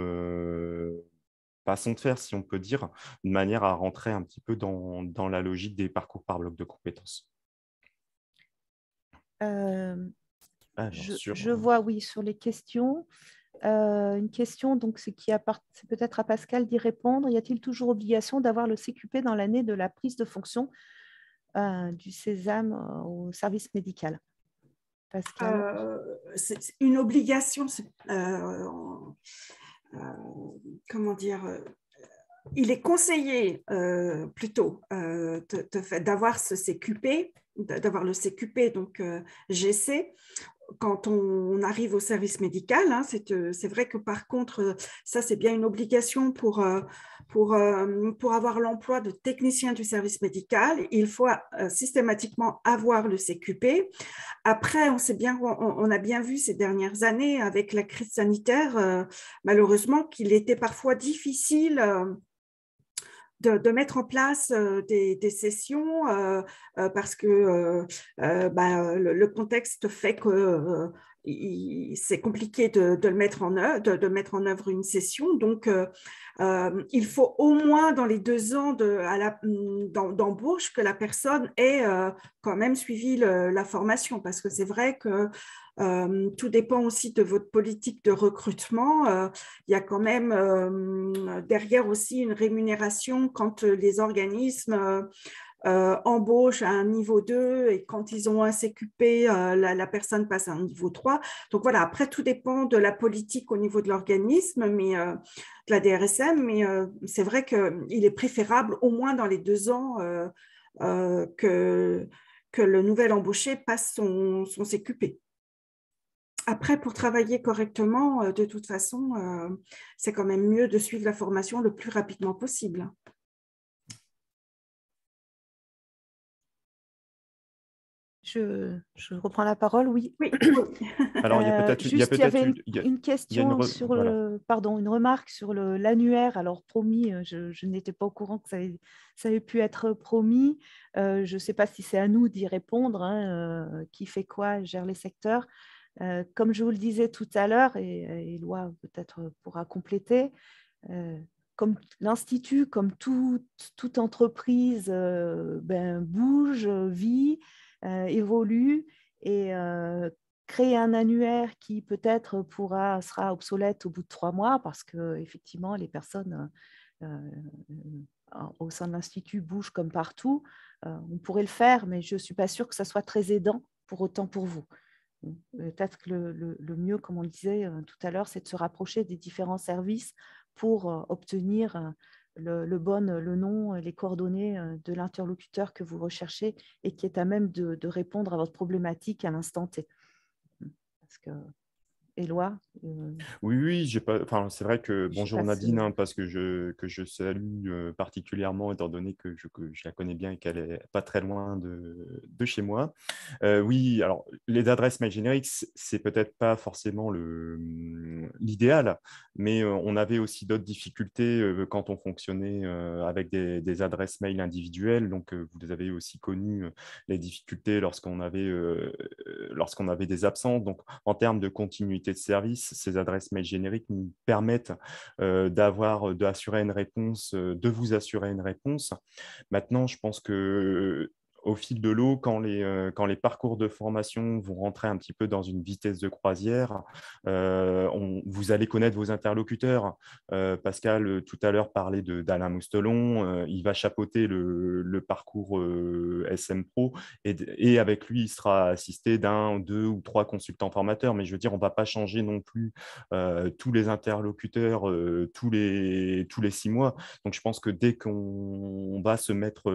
façon de faire, si on peut dire, de manière à rentrer un petit peu dans la logique des parcours par bloc de compétences. Je vois, oui, sur les questions. Une question, donc, c'est peut-être à Pascal d'y répondre. Y a-t-il toujours obligation d'avoir le CQP dans l'année de la prise de fonction du Sésame au service médical? Pascal? C'est une obligation, comment dire, il est conseillé plutôt d'avoir ce CQP, d'avoir le CQP, donc GC, quand on arrive au service médical. Hein. C'est vrai que par contre, ça c'est bien une obligation pour avoir l'emploi de technicien du service médical. Il faut systématiquement avoir le CQP. Après, on a bien vu ces dernières années avec la crise sanitaire, malheureusement, qu'il était parfois difficile de mettre en place des sessions parce que le contexte fait que c'est compliqué de le mettre en œuvre, de mettre en œuvre une session. Donc, il faut au moins dans les 2 ans d'embauche que la personne ait quand même suivi la formation, parce que c'est vrai que tout dépend aussi de votre politique de recrutement. Il y a quand même derrière aussi une rémunération quand les organismes embauchent à un niveau 2 et quand ils ont un CQP, la personne passe à un niveau 3. Donc voilà, après tout dépend de la politique au niveau de l'organisme, mais de la DRSM, mais c'est vrai qu'il est préférable au moins dans les 2 ans que le nouvel embauché passe son CQP. Après, pour travailler correctement, de toute façon, c'est quand même mieux de suivre la formation le plus rapidement possible. Je reprends la parole, oui. Oui. Alors, il y a peut-être il y avait une question sur voilà. une remarque sur l'annuaire. Alors, promis, je n'étais pas au courant que ça avait pu être promis. Je ne sais pas si c'est à nous d'y répondre, hein, qui fait quoi, gère les secteurs. Comme je vous le disais tout à l'heure, et Éloi peut-être pourra compléter, comme l'Institut, comme toute entreprise, bouge, vit, évolue, et créer un annuaire qui peut-être sera obsolète au bout de 3 mois parce que effectivement les personnes au sein de l'Institut bougent comme partout. On pourrait le faire, mais je ne suis pas sûre que ça soit très aidant pour autant pour vous. Peut-être que le mieux, comme on le disait tout à l'heure, c'est de se rapprocher des différents services pour obtenir le nom, les coordonnées de l'interlocuteur que vous recherchez et qui est à même de répondre à votre problématique à l'instant T. Parce que, Éloi, Oui, j'ai pas. Enfin, c'est vrai que je bonjour passe. Nadine, hein, parce que je salue particulièrement étant donné que je la connais bien et qu'elle est pas très loin de chez moi. Oui, alors les adresses mail génériques, c'est peut-être pas forcément l'idéal, mais on avait aussi d'autres difficultés quand on fonctionnait avec des adresses mail individuelles. Donc, vous avez aussi connu les difficultés lorsqu'on avait des absences. Donc, en termes de continuité de service, ces adresses mail génériques nous permettent d'assurer une réponse, de vous assurer une réponse. Maintenant, je pense que au fil de l'eau, quand les parcours de formation vont rentrer un petit peu dans une vitesse de croisière, vous allez connaître vos interlocuteurs. Pascal, tout à l'heure, parlait d'Alain Moustelon. Il va chapeauter le parcours SM Pro et avec lui, il sera assisté d'un, 2 ou 3 consultants formateurs. Mais je veux dire, on ne va pas changer non plus tous les interlocuteurs tous les 6 mois. Donc, je pense que dès qu'on va se mettre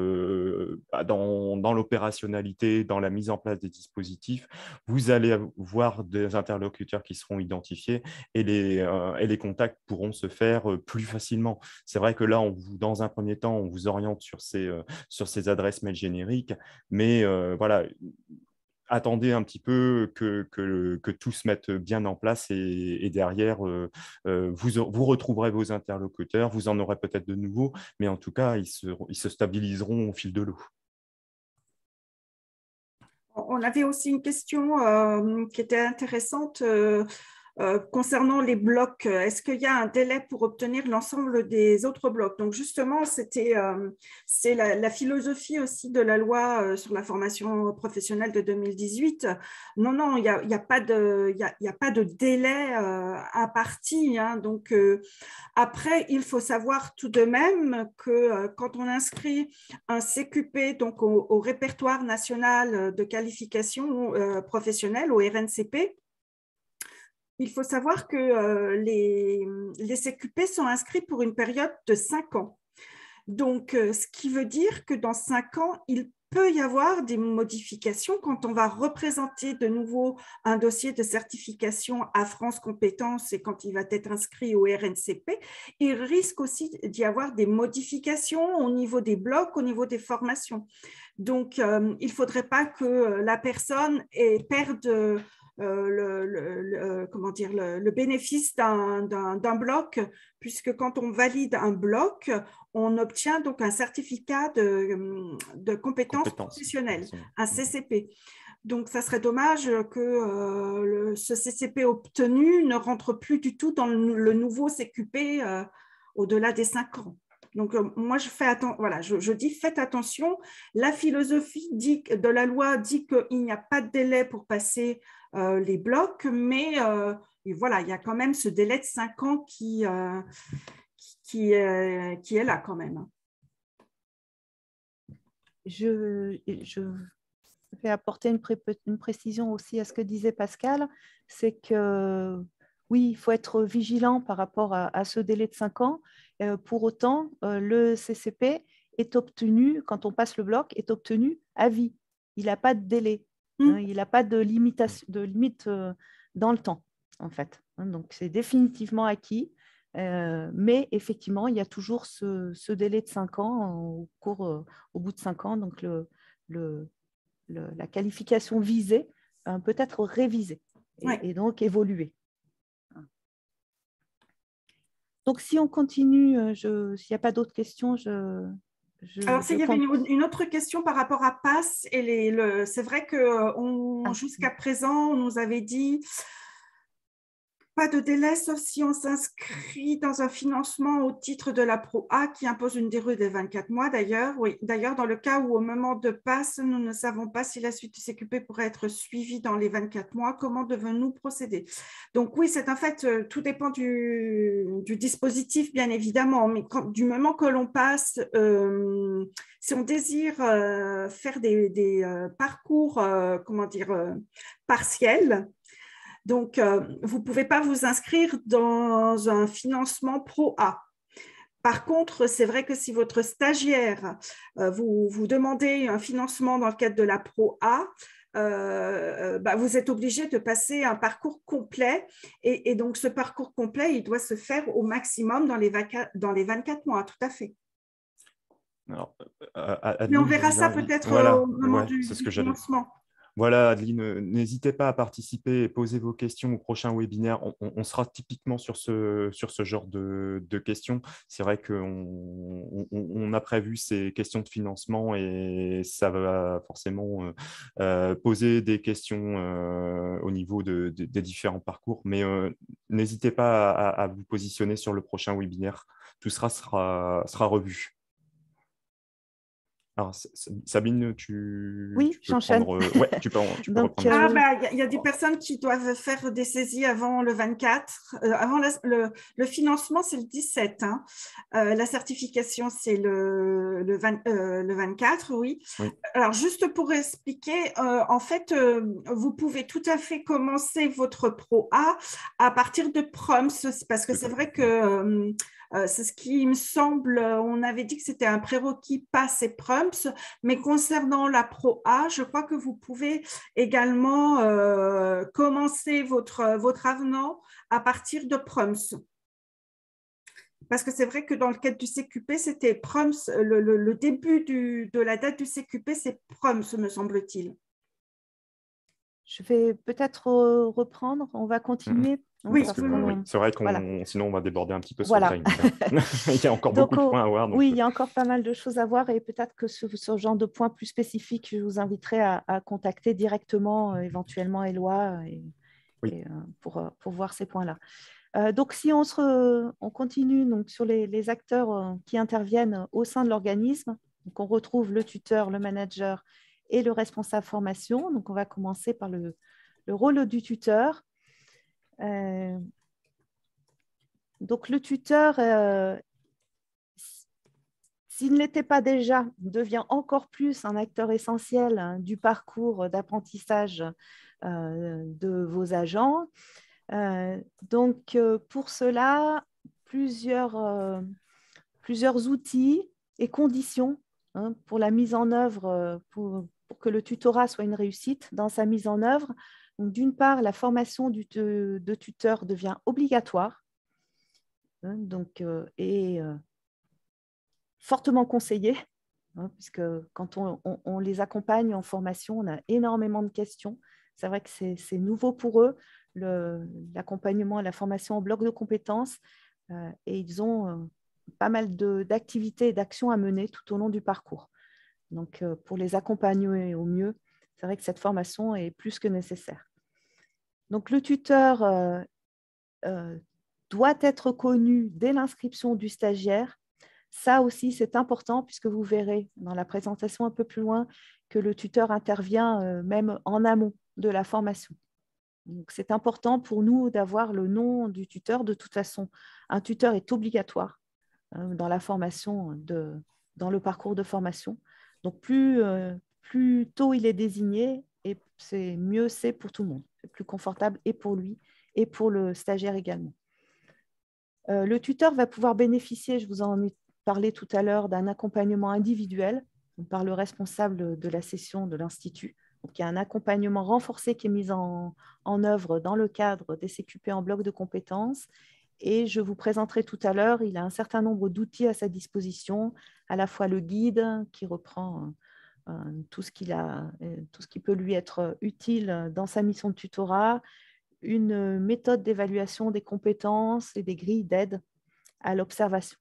dans l'opérationnalité, dans la mise en place des dispositifs, vous allez voir des interlocuteurs qui seront identifiés et les contacts pourront se faire plus facilement. C'est vrai que là, dans un premier temps, on vous oriente sur ces adresses mail génériques, mais voilà, attendez un petit peu que tout se mette bien en place et derrière, vous retrouverez vos interlocuteurs, vous en aurez peut-être de nouveaux, mais en tout cas, ils se stabiliseront au fil de l'eau. On avait aussi une question qui était intéressante concernant les blocs, est-ce qu'il y a un délai pour obtenir l'ensemble des autres blocs? Donc justement, c'est la philosophie aussi de la loi sur la formation professionnelle de 2018. Non, il n'y a pas de délai imparti. Hein. Donc après, il faut savoir tout de même que quand on inscrit un CQP donc au répertoire national de qualification professionnelle, au RNCP, il faut savoir que les CQP sont inscrits pour une période de 5 ans. Donc, ce qui veut dire que dans 5 ans, il peut y avoir des modifications quand on va représenter de nouveau un dossier de certification à France Compétences et quand il va être inscrit au RNCP. Il risque aussi d'y avoir des modifications au niveau des blocs, au niveau des formations. Donc, il ne faudrait pas que la personne perde le bénéfice d'un bloc, puisque quand on valide un bloc, on obtient donc un certificat de compétences professionnelles, un CCP. Donc, ça serait dommage que ce CCP obtenu ne rentre plus du tout dans le nouveau CQP au-delà des 5 ans. Donc, moi, je dis faites attention. La philosophie de la loi dit qu'il n'y a pas de délai pour passer les blocs, mais voilà, il y a quand même ce délai de 5 ans qui est là quand même. Je vais apporter une précision aussi à ce que disait Pascal, c'est que oui, il faut être vigilant par rapport à ce délai de 5 ans. Pour autant, le CCP est obtenu, quand on passe le bloc, est obtenu à vie. Il n'a pas de délai, hein, il n'a pas de limite dans le temps, en fait. Donc, c'est définitivement acquis. Mais effectivement, il y a toujours ce délai de 5 ans au bout de 5 ans. Donc, la qualification visée peut être révisée et donc évoluer. Donc, si on continue, s'il n'y a pas d'autres questions, alors, il y avait une autre question par rapport à PASS. C'est vrai que jusqu'à présent, on nous avait dit pas de délai, sauf si on s'inscrit dans un financement au titre de la Pro A qui impose une durée de 24 mois d'ailleurs. Oui, d'ailleurs, dans le cas où au moment de PASS, nous ne savons pas si la suite du CQP pourrait être suivie dans les 24 mois, comment devons-nous procéder? Donc oui, c'est en fait, tout dépend du dispositif, bien évidemment, mais du moment que l'on passe, si on désire faire des parcours, partiels, donc, vous ne pouvez pas vous inscrire dans un financement Pro A. Par contre, c'est vrai que si votre stagiaire, vous demandez un financement dans le cadre de la Pro A, vous êtes obligé de passer un parcours complet. Et donc, ce parcours complet, il doit se faire au maximum dans les 24 mois, tout à fait. Alors, mais on verra ça peut-être au moment du financement. Voilà, Adeline, n'hésitez pas à participer et poser vos questions au prochain webinaire. On sera typiquement sur ce genre de questions. C'est vrai qu'on a prévu ces questions de financement et ça va forcément poser des questions au niveau des différents parcours. Mais n'hésitez pas à vous positionner sur le prochain webinaire. Tout sera revu. Alors, Sabine, tu peux reprendre. Ouais, tu peux reprendre. Il y a des personnes qui doivent faire des saisies avant le 24. Avant le financement, c'est le 17. Hein. La certification, c'est le 24, oui. Alors, juste pour expliquer, en fait, vous pouvez tout à fait commencer votre Pro A à partir de PROMS, parce que c'est vrai que c'est ce qui me semble, on avait dit que c'était un prérequis PASS et PROMS, mais concernant la Pro A, je crois que vous pouvez également commencer votre avenant à partir de PROMS. Parce que c'est vrai que dans le cadre du CQP, c'était PROMS, le début de la date du CQP, c'est PROMS, me semble-t-il. Je vais peut-être reprendre, on va continuer. Oui, c'est vrai qu'on sinon on va déborder un petit peu sur le time. Il y a encore beaucoup de points à voir. Oui, il y a encore pas mal de choses à voir et peut-être que sur ce genre de points plus spécifiques, je vous inviterai à contacter directement éventuellement Éloi et, pour voir ces points-là. Donc, si on continue donc, sur les acteurs qui interviennent au sein de l'organisme, donc on retrouve le tuteur, le manager et le responsable formation. Donc, on va commencer par le rôle du tuteur. Donc, le tuteur, s'il ne l'était pas déjà, devient encore plus un acteur essentiel du parcours d'apprentissage de vos agents. Donc, pour cela, plusieurs outils et conditions pour la mise en œuvre, pour que le tutorat soit une réussite dans sa mise en œuvre. D'une part, la formation de tuteur devient obligatoire et fortement conseillée, puisque quand on les accompagne en formation, on a énormément de questions. C'est vrai que c'est nouveau pour eux, l'accompagnement et la formation en bloc de compétences, et ils ont pas mal d'activités et d'actions à mener tout au long du parcours. Donc, pour les accompagner au mieux, c'est vrai que cette formation est plus que nécessaire. Donc, le tuteur doit être connu dès l'inscription du stagiaire. Ça aussi, c'est important puisque vous verrez dans la présentation un peu plus loin que le tuteur intervient même en amont de la formation. Donc, c'est important pour nous d'avoir le nom du tuteur. De toute façon, un tuteur est obligatoire dans la formation, dans le parcours de formation. Donc, plus tôt il est désigné, et mieux c'est pour tout le monde. C'est plus confortable et pour lui et pour le stagiaire également. Le tuteur va pouvoir bénéficier, je vous en ai parlé tout à l'heure, d'un accompagnement individuel par le responsable de la session de l'Institut. Donc, il y a un accompagnement renforcé qui est mis en œuvre dans le cadre des CQP en bloc de compétences. Et je vous présenterai tout à l'heure, il a un certain nombre d'outils à sa disposition, à la fois le guide qui reprend tout ce qui peut lui être utile dans sa mission de tutorat, une méthode d'évaluation des compétences et des grilles d'aide à l'observation.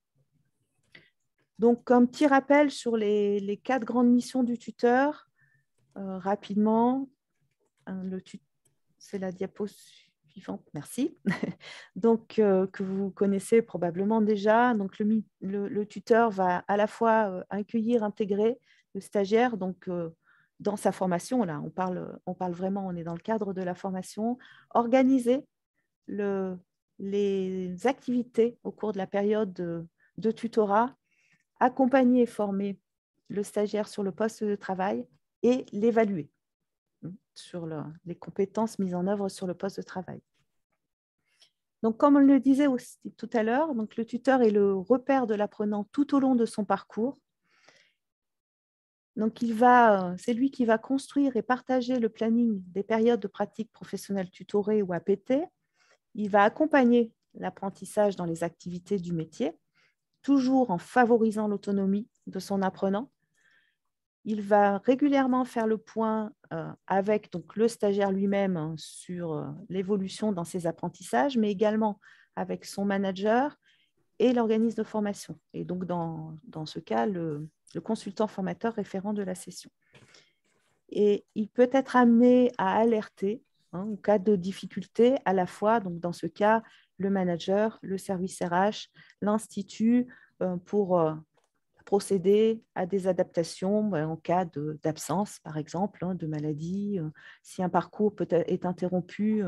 Donc, comme petit rappel sur les 4 grandes missions du tuteur, rapidement, c'est la diapo suivante, merci. Donc, que vous connaissez probablement déjà. Donc, le tuteur va à la fois accueillir, intégrer le stagiaire, donc dans sa formation, là, on parle vraiment, on est dans le cadre de la formation, organiser les activités au cours de la période de tutorat, accompagner et former le stagiaire sur le poste de travail et l'évaluer sur les compétences mises en œuvre sur le poste de travail. Donc, comme on le disait aussi tout à l'heure, donc le tuteur est le repère de l'apprenant tout au long de son parcours. Donc, c'est lui qui va construire et partager le planning des périodes de pratique professionnelle tutorée ou APT. Il va accompagner l'apprentissage dans les activités du métier, toujours en favorisant l'autonomie de son apprenant. Il va régulièrement faire le point avec donc, le stagiaire lui-même sur l'évolution dans ses apprentissages, mais également avec son manager et l'organisme de formation. Et donc, dans ce cas, le consultant formateur référent de la session. Et il peut être amené à alerter en cas de difficulté, à la fois, donc dans ce cas, le manager, le service RH, l'institut, pour procéder à des adaptations en cas d'absence, par exemple, de maladie, si un parcours est interrompu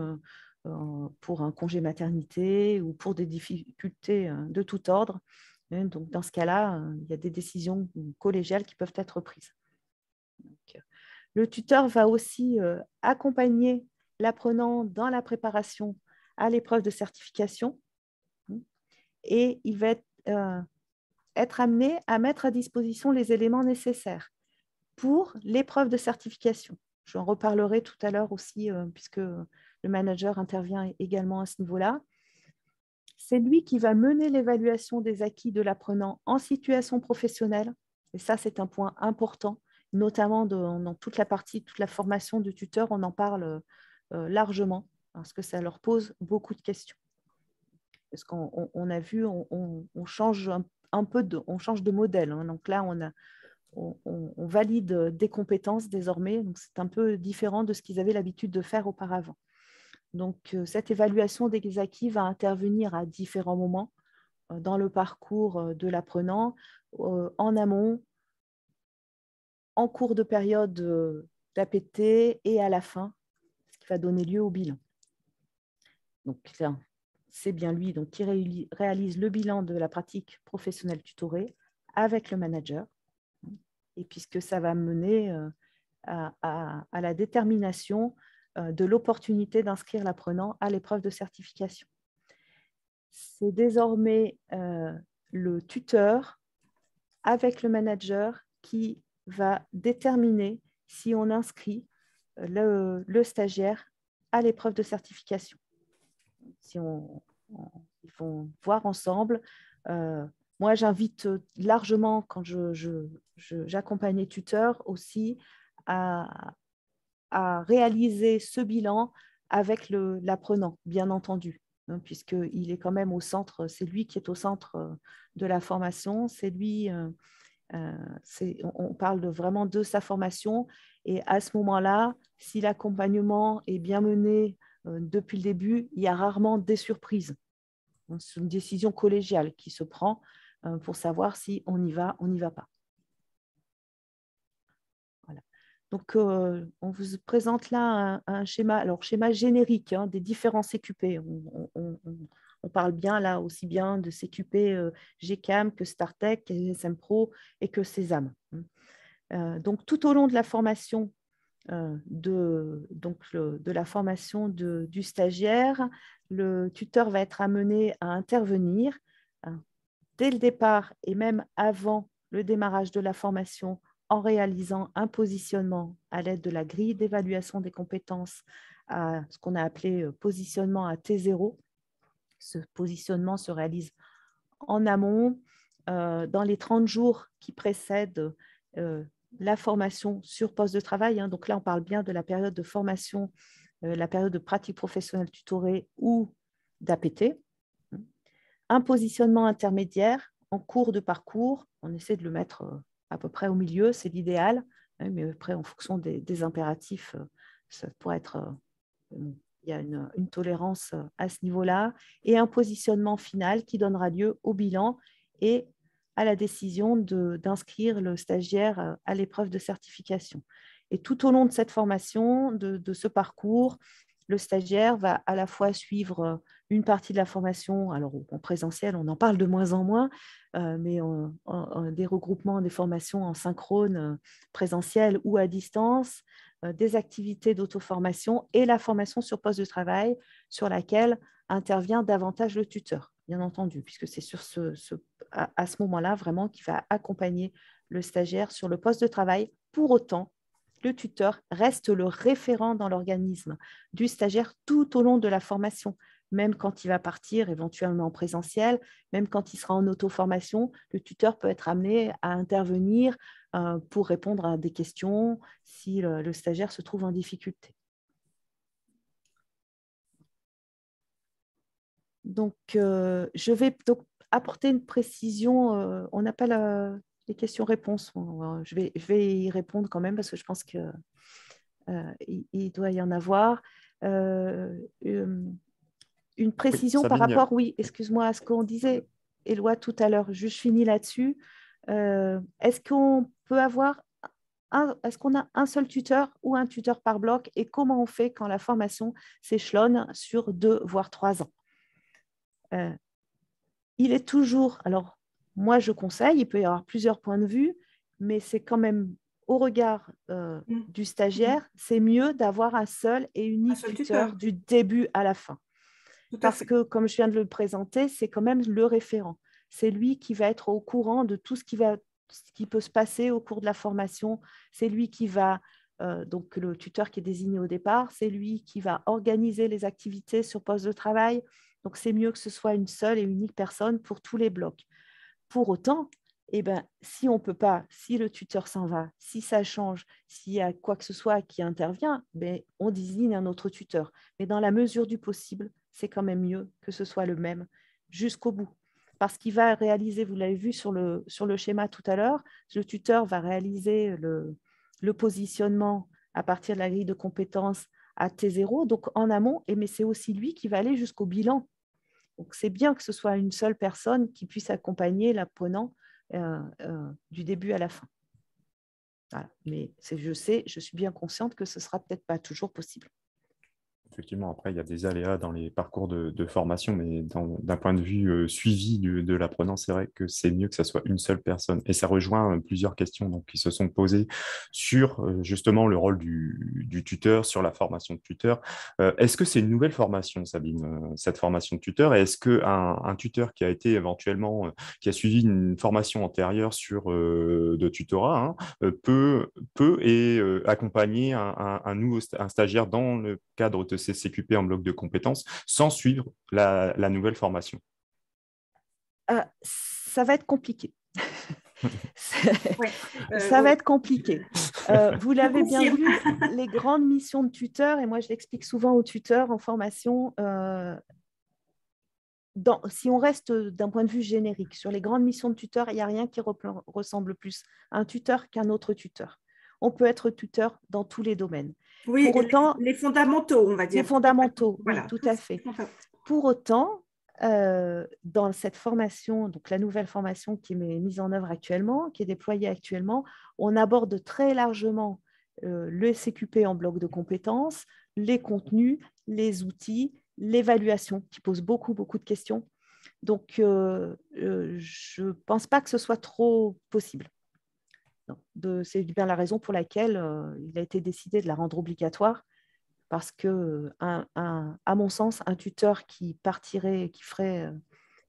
pour un congé maternité ou pour des difficultés de tout ordre. Donc, dans ce cas-là, il y a des décisions collégiales qui peuvent être prises. Donc, le tuteur va aussi accompagner l'apprenant dans la préparation à l'épreuve de certification et il va être amené à mettre à disposition les éléments nécessaires pour l'épreuve de certification. J'en reparlerai tout à l'heure aussi, puisque le manager intervient également à ce niveau-là. C'est lui qui va mener l'évaluation des acquis de l'apprenant en situation professionnelle. Et ça, c'est un point important, notamment dans toute la formation du tuteur, on en parle largement, parce que ça leur pose beaucoup de questions. Parce qu'on a vu, on change on change de modèle. Donc là, on valide des compétences désormais. Donc c'est un peu différent de ce qu'ils avaient l'habitude de faire auparavant. Donc, cette évaluation des acquis va intervenir à différents moments dans le parcours de l'apprenant, en amont, en cours de période d'APT et à la fin, ce qui va donner lieu au bilan. Donc, c'est bien lui donc, qui réalise le bilan de la pratique professionnelle tutorée avec le manager, et puisque ça va mener à la détermination de l'opportunité d'inscrire l'apprenant à l'épreuve de certification. C'est désormais le tuteur avec le manager qui va déterminer si on inscrit le stagiaire à l'épreuve de certification. Si ils vont voir ensemble. Moi, j'invite largement, quand j'accompagne les tuteurs aussi, à réaliser ce bilan avec l'apprenant, bien entendu, hein, puisqu'il est quand même au centre, c'est lui qui est au centre de la formation, c'est lui, on parle vraiment de sa formation, et à ce moment-là, si l'accompagnement est bien mené depuis le début, il y a rarement des surprises. C'est une décision collégiale qui se prend pour savoir si on y va, on n'y va pas. Voilà. Donc, on vous présente là un schéma, alors schéma générique hein, des différents CQP. On parle bien là aussi bien de CQP GCAM que StarTech, que SM Pro et que Sésame. Donc, tout au long de la formation, de la formation du stagiaire, le tuteur va être amené à intervenir dès le départ et même avant le démarrage de la formation en réalisant un positionnement à l'aide de la grille d'évaluation des compétences, à ce qu'on a appelé positionnement à T0. Ce positionnement se réalise en amont, dans les 30 jours qui précèdent la formation sur poste de travail. Hein. Donc là, on parle bien de la période de formation, la période de pratique professionnelle tutorée ou d'APT. Un positionnement intermédiaire en cours de parcours. On essaie de le mettre à peu près au milieu, c'est l'idéal, hein, mais après, en fonction des impératifs, ça pourrait être... il y a une tolérance à ce niveau-là, et un positionnement final qui donnera lieu au bilan et à la décision d'inscrire le stagiaire à l'épreuve de certification. Et tout au long de cette formation, de ce parcours, le stagiaire va à la fois suivre une partie de la formation, alors en présentiel, on en parle de moins en moins, mais des regroupements, des formations en synchrone, présentiel ou à distance, des activités d'auto-formation et la formation sur poste de travail sur laquelle intervient davantage le tuteur, bien entendu, puisque c'est sur à ce moment-là vraiment qu'il va accompagner le stagiaire sur le poste de travail. Pour autant, le tuteur reste le référent dans l'organisme du stagiaire tout au long de la formation, même quand il va partir éventuellement en présentiel, même quand il sera en auto-formation, le tuteur peut être amené à intervenir pour répondre à des questions si le stagiaire se trouve en difficulté. Donc, je vais donc apporter une précision. On n'a pas les questions-réponses. Je vais y répondre quand même parce que je pense qu'il doit y en avoir. Une précision par rapport, oui, excuse-moi, à ce qu'on disait, Éloi, tout à l'heure. Je finis là-dessus. Est-ce qu'on peut avoir est-ce qu'on a un seul tuteur ou un tuteur par bloc, et comment on fait quand la formation s'échelonne sur 2 voire 3 ans? Il est toujours, alors moi je conseille, il peut y avoir plusieurs points de vue, mais c'est quand même au regard du stagiaire, c'est mieux d'avoir un seul et unique tuteur du début à la fin. Parce que, comme je viens de le présenter, c'est quand même le référent. C'est lui qui va être au courant de tout ce qui peut se passer au cours de la formation. C'est lui qui va, donc le tuteur qui est désigné au départ, c'est lui qui va organiser les activités sur poste de travail. Donc, c'est mieux que ce soit une seule et unique personne pour tous les blocs. Pour autant, si on peut pas, si le tuteur s'en va, si ça change, s'il y a quoi que ce soit qui intervient, on désigne un autre tuteur. Mais dans la mesure du possible, c'est quand même mieux que ce soit le même jusqu'au bout. Parce qu'il va réaliser, vous l'avez vu sur le schéma tout à l'heure, le tuteur va réaliser le positionnement à partir de la grille de compétences à T0, donc en amont, mais c'est aussi lui qui va aller jusqu'au bilan. Donc, c'est bien que ce soit une seule personne qui puisse accompagner l'apprenant du début à la fin. Voilà. Mais je suis bien consciente que ce ne sera peut-être pas toujours possible. Effectivement, après, il y a des aléas dans les parcours de formation, mais d'un point de vue suivi de l'apprenant, c'est vrai que c'est mieux que ce soit une seule personne. Et ça rejoint plusieurs questions donc, qui se sont posées sur justement le rôle du tuteur, sur la formation de tuteur. Est-ce que c'est une nouvelle formation, Sabine, cette formation de tuteur? Et est-ce qu'un tuteur qui a été éventuellement, qui a suivi une formation antérieure de tutorat, hein, peut accompagner un stagiaire dans le cadre de ces CQP en bloc de compétences sans suivre la nouvelle formation? Ça va être compliqué. Ouais. Ça va être compliqué. Vous l'avez bien vu, les grandes missions de tuteur, et moi je l'explique souvent aux tuteurs en formation, si on reste d'un point de vue générique, sur les grandes missions de tuteur, il n'y a rien qui ressemble plus à un tuteur qu'un autre tuteur. On peut être tuteur dans tous les domaines. Oui, pour autant, les fondamentaux, on va dire. Les fondamentaux, voilà, oui, tout à fait. Pour autant, dans cette formation, donc la nouvelle formation qui est mise en œuvre actuellement, qui est déployée actuellement, on aborde très largement le CQP en bloc de compétences, les contenus, les outils, l'évaluation, qui pose beaucoup de questions. Donc, je ne pense pas que ce soit trop possible. C'est bien la raison pour laquelle il a été décidé de la rendre obligatoire, parce que, à mon sens, un tuteur qui partirait,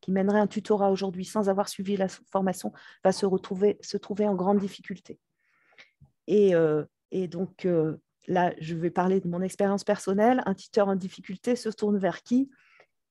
qui mènerait un tutorat aujourd'hui sans avoir suivi la formation va se trouver en grande difficulté. Et donc, là, je vais parler de mon expérience personnelle. Un tuteur en difficulté se tourne vers qui?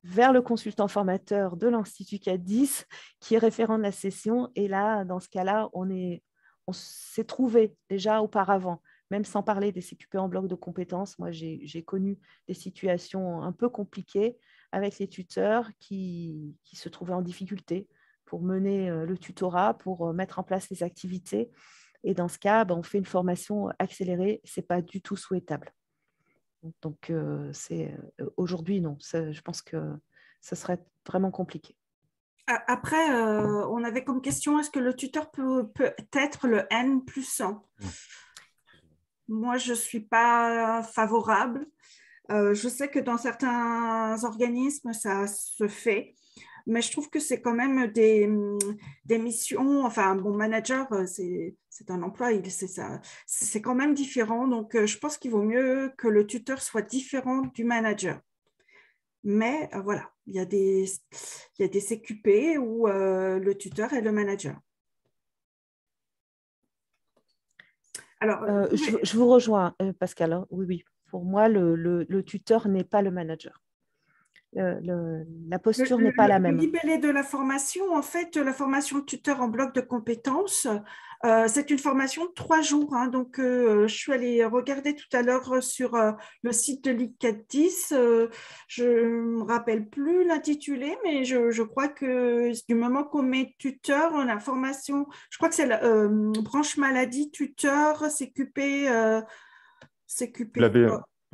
Vers le consultant formateur de l'Institut 410, qui est référent de la session. Et là, dans ce cas-là, on s'est trouvé déjà auparavant, même sans parler des CQP en bloc de compétences. Moi, j'ai connu des situations un peu compliquées avec les tuteurs qui se trouvaient en difficulté pour mener le tutorat, pour mettre en place les activités. Et dans ce cas, on fait une formation accélérée. Ce n'est pas du tout souhaitable. Donc, aujourd'hui, non. Je pense que ce serait vraiment compliqué. Après, on avait comme question, est-ce que le tuteur peut être le N+1? Moi, je ne suis pas favorable. Je sais que dans certains organismes, ça se fait, mais je trouve que c'est quand même des missions. Enfin, bon, manager, c'est un emploi, c'est quand même différent. Donc, je pense qu'il vaut mieux que le tuteur soit différent du manager. Mais voilà, il y a des CQP où le tuteur est le manager. Alors, je vous rejoins, Pascal. Oui. Pour moi, le tuteur n'est pas le manager. La posture n'est pas la même. Le libellé de la formation, en fait, la formation de tuteur en bloc de compétences, c'est une formation de 3 jours. Hein, donc, je suis allée regarder tout à l'heure sur le site de l'IC410. Je ne me rappelle plus l'intitulé, mais je crois que du moment qu'on met tuteur, on a formation, je crois que c'est la branche maladie, tuteur, CQP.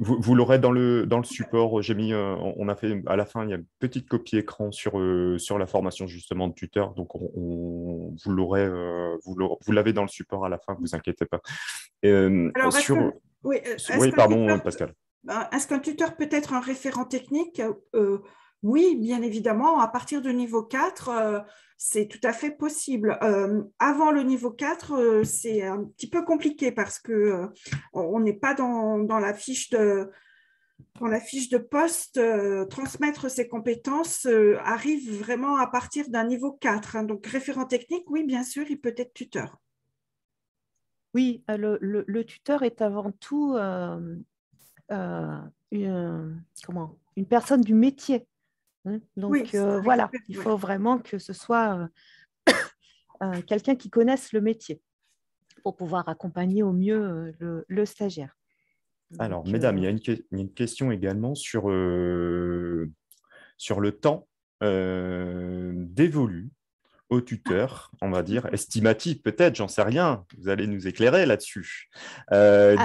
Vous l'aurez dans le support. J'ai mis, on a fait à la fin, il y a une petite copie écran sur la formation justement de tuteur. Donc, vous l'aurez, vous l'avez dans le support à la fin, ne vous inquiétez pas. Alors, oui, pardon, Pascal. Est-ce qu'un tuteur peut être un référent technique? Oui, bien évidemment. À partir du niveau 4, c'est tout à fait possible. Avant le niveau 4, c'est un petit peu compliqué parce qu'on n'est pas dans la fiche de poste. Transmettre ses compétences arrive vraiment à partir d'un niveau 4. Hein. Donc, référent technique, oui, bien sûr, il peut être tuteur. Oui, le tuteur est avant tout une personne du métier. Donc, oui, voilà, il faut vraiment que ce soit quelqu'un qui connaisse le métier pour pouvoir accompagner au mieux le stagiaire. Alors, mesdames, il y a une question également sur le temps dévolu au tuteur, on va dire, estimatif peut-être, j'en sais rien, vous allez nous éclairer là-dessus,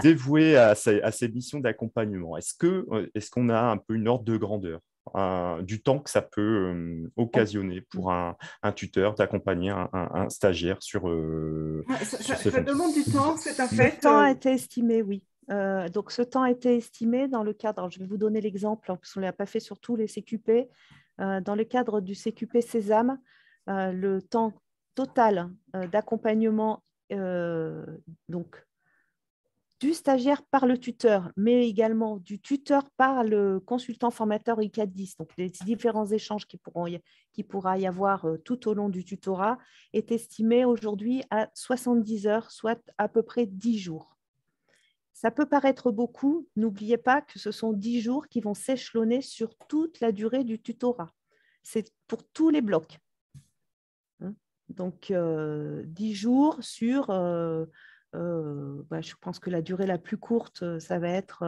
dévoué à ces missions d'accompagnement. Est-ce qu'on a un peu une ordre de grandeur du temps que ça peut occasionner pour un tuteur d'accompagner un stagiaire sur ces Ça fonctions? demande du temps, c'est un Le fait. temps a été estimé, oui. Donc, ce temps a été estimé dans le cadre, alors, je vais vous donner l'exemple, parce qu'on ne l'a pas fait sur tous les CQP. Dans le cadre du CQP Sésame, le temps total d'accompagnement donc, du stagiaire par le tuteur, mais également du tuteur par le consultant formateur ICAD-10, donc les différents échanges qui pourra y avoir tout au long du tutorat, est estimé aujourd'hui à 70 heures, soit à peu près 10 jours. Ça peut paraître beaucoup, n'oubliez pas que ce sont 10 jours qui vont s'échelonner sur toute la durée du tutorat. C'est pour tous les blocs. Donc, 10 jours sur, je pense que la durée la plus courte, ça va être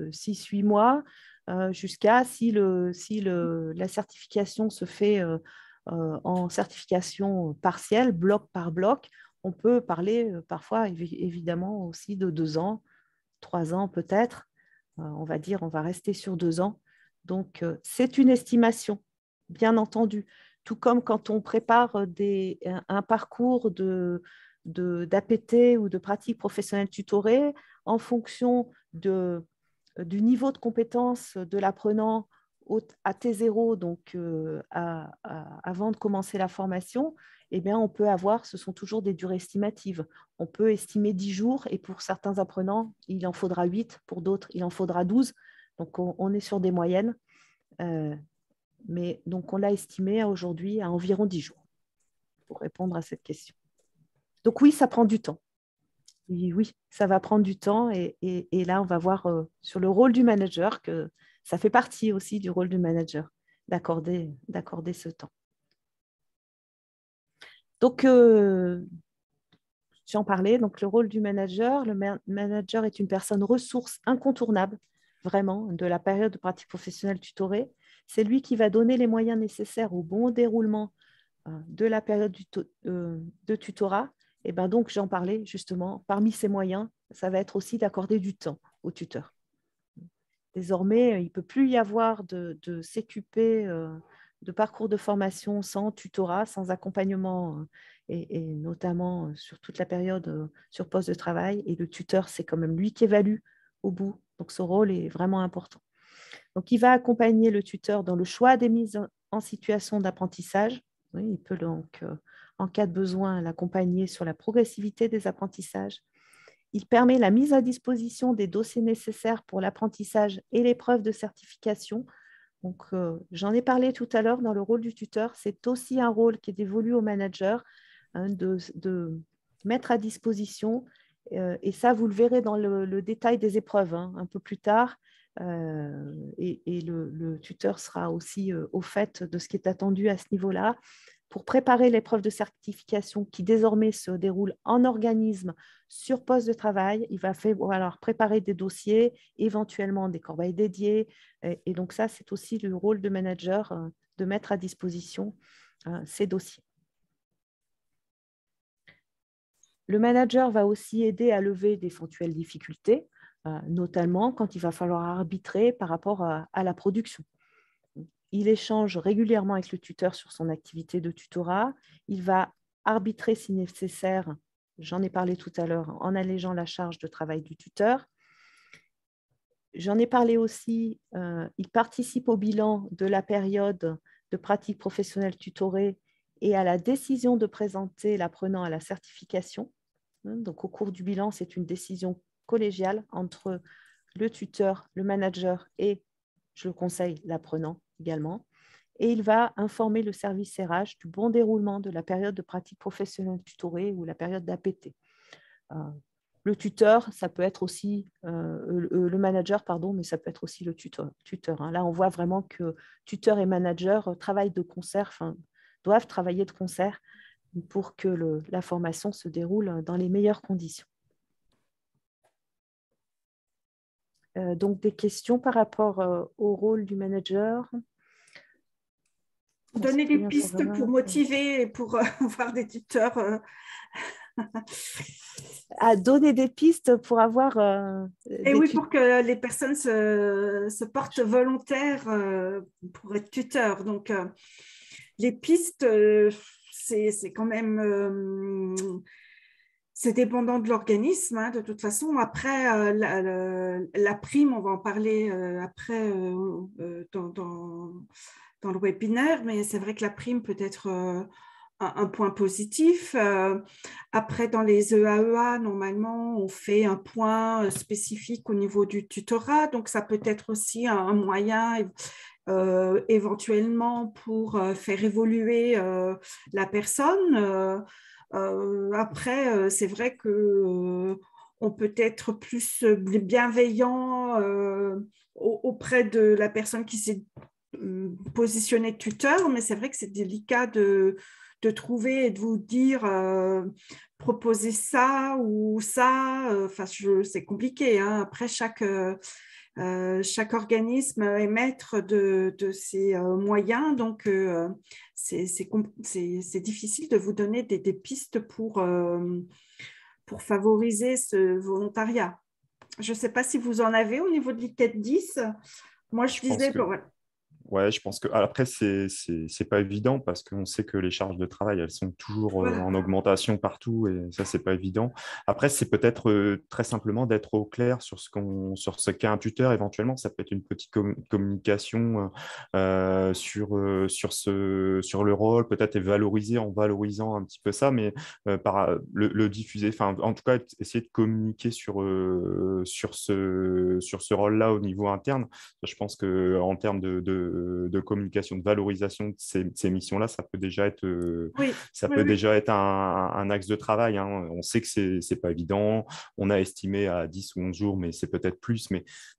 6-8 mois, jusqu'à si la certification se fait en certification partielle, bloc par bloc, on peut parler parfois évidemment aussi de 2 ans, 3 ans peut-être. On va dire, on va rester sur 2 ans. Donc, c'est une estimation, bien entendu. Tout comme quand on prépare un parcours d'APT ou de pratique professionnelle tutorée, en fonction du niveau de compétence de l'apprenant à T0, donc avant de commencer la formation, eh bien, on peut avoir, ce sont toujours des durées estimatives. On peut estimer 10 jours et pour certains apprenants, il en faudra 8, pour d'autres, il en faudra 12. Donc, on est sur des moyennes. Mais donc, on l'a estimé aujourd'hui à environ 10 jours pour répondre à cette question. Donc, oui, ça prend du temps. Oui, ça va prendre du temps. Et là, on va voir sur le rôle du manager que ça fait partie aussi du rôle du manager d'accorder ce temps. Donc, j'en parlais, donc le rôle du manager. Le manager est une personne ressource incontournable, vraiment, de la période de pratique professionnelle tutorée. C'est lui qui va donner les moyens nécessaires au bon déroulement de la période de tutorat. Et ben donc, j'en parlais justement, parmi ces moyens, ça va être aussi d'accorder du temps au tuteur. Désormais, il ne peut plus y avoir de CQP, de parcours de formation sans tutorat, sans accompagnement, et notamment sur toute la période sur poste de travail. Et le tuteur, c'est quand même lui qui évalue au bout. Donc, ce rôle est vraiment important. Donc, il va accompagner le tuteur dans le choix des mises en situation d'apprentissage. Oui, il peut donc, en cas de besoin, l'accompagner sur la progressivité des apprentissages. Il permet la mise à disposition des dossiers nécessaires pour l'apprentissage et l'épreuve de certification. Donc, j'en ai parlé tout à l'heure dans le rôle du tuteur. C'est aussi un rôle qui est dévolu au manager de mettre à disposition. Et ça, vous le verrez dans le détail des épreuves un peu plus tard. Et le tuteur sera aussi au fait de ce qui est attendu à ce niveau-là. Pour préparer l'épreuve de certification qui désormais se déroule en organisme sur poste de travail, il va falloir préparer des dossiers, éventuellement des corbeilles dédiées. Et donc ça, c'est aussi le rôle de manager de mettre à disposition ces dossiers. Le manager va aussi aider à lever d'éventuelles difficultés, notamment quand il va falloir arbitrer par rapport à la production. Il échange régulièrement avec le tuteur sur son activité de tutorat. Il va arbitrer si nécessaire, j'en ai parlé tout à l'heure, en allégeant la charge de travail du tuteur. J'en ai parlé aussi, il participe au bilan de la période de pratique professionnelle tutorée et à la décision de présenter l'apprenant à la certification. Donc, au cours du bilan, c'est une décision collégiale entre le tuteur, le manager et, je le conseille, l'apprenant également. Et il va informer le service RH du bon déroulement de la période de pratique professionnelle tutorée ou la période d'APT. Le tuteur, ça peut être aussi le manager, pardon, mais ça peut être aussi le tuteur. Là, on voit vraiment que tuteur et manager travaillent de concert, doivent travailler de concert pour que la formation se déroule dans les meilleures conditions. Donc, des questions par rapport au rôle du manager? Donner des pistes pour motiver et pour avoir des tuteurs. À donner des pistes pour avoir. Et oui, pour que les personnes se portent volontaires pour être tuteurs. Donc, les pistes, c'est quand même. C'est dépendant de l'organisme, hein, de toute façon. Après, la prime, on va en parler après dans le webinaire, mais c'est vrai que la prime peut être un point positif. Après, dans les EAEA, normalement, on fait un point spécifique au niveau du tutorat, donc ça peut être aussi un moyen éventuellement pour faire évoluer la personne. Après, c'est vrai que on peut être plus bienveillant auprès de la personne qui s'est positionnée tuteur, mais c'est vrai que c'est délicat de trouver et de vous dire proposer ça ou ça. Enfin, c'est compliqué, hein. Après, chaque organisme est maître de ses moyens, donc c'est difficile de vous donner des pistes pour favoriser ce volontariat. Je ne sais pas si vous en avez au niveau de l'ITED 10. Moi, je disais... Ouais, je pense que après, c'est pas évident parce qu'on sait que les charges de travail, elles sont toujours en augmentation partout et ça, c'est pas évident. Après, c'est peut-être très simplement d'être au clair sur ce qu'est un tuteur éventuellement. Ça peut être une petite communication sur le rôle, peut-être et valoriser en valorisant un petit peu ça, mais par le diffuser. Enfin, en tout cas, essayer de communiquer sur ce rôle-là au niveau interne. Je pense qu'en termes de communication, de valorisation de ces missions-là, ça peut déjà être, déjà être un axe de travail, hein. On sait que ce n'est pas évident. On a estimé à 10 ou 11 jours, mais c'est peut-être plus.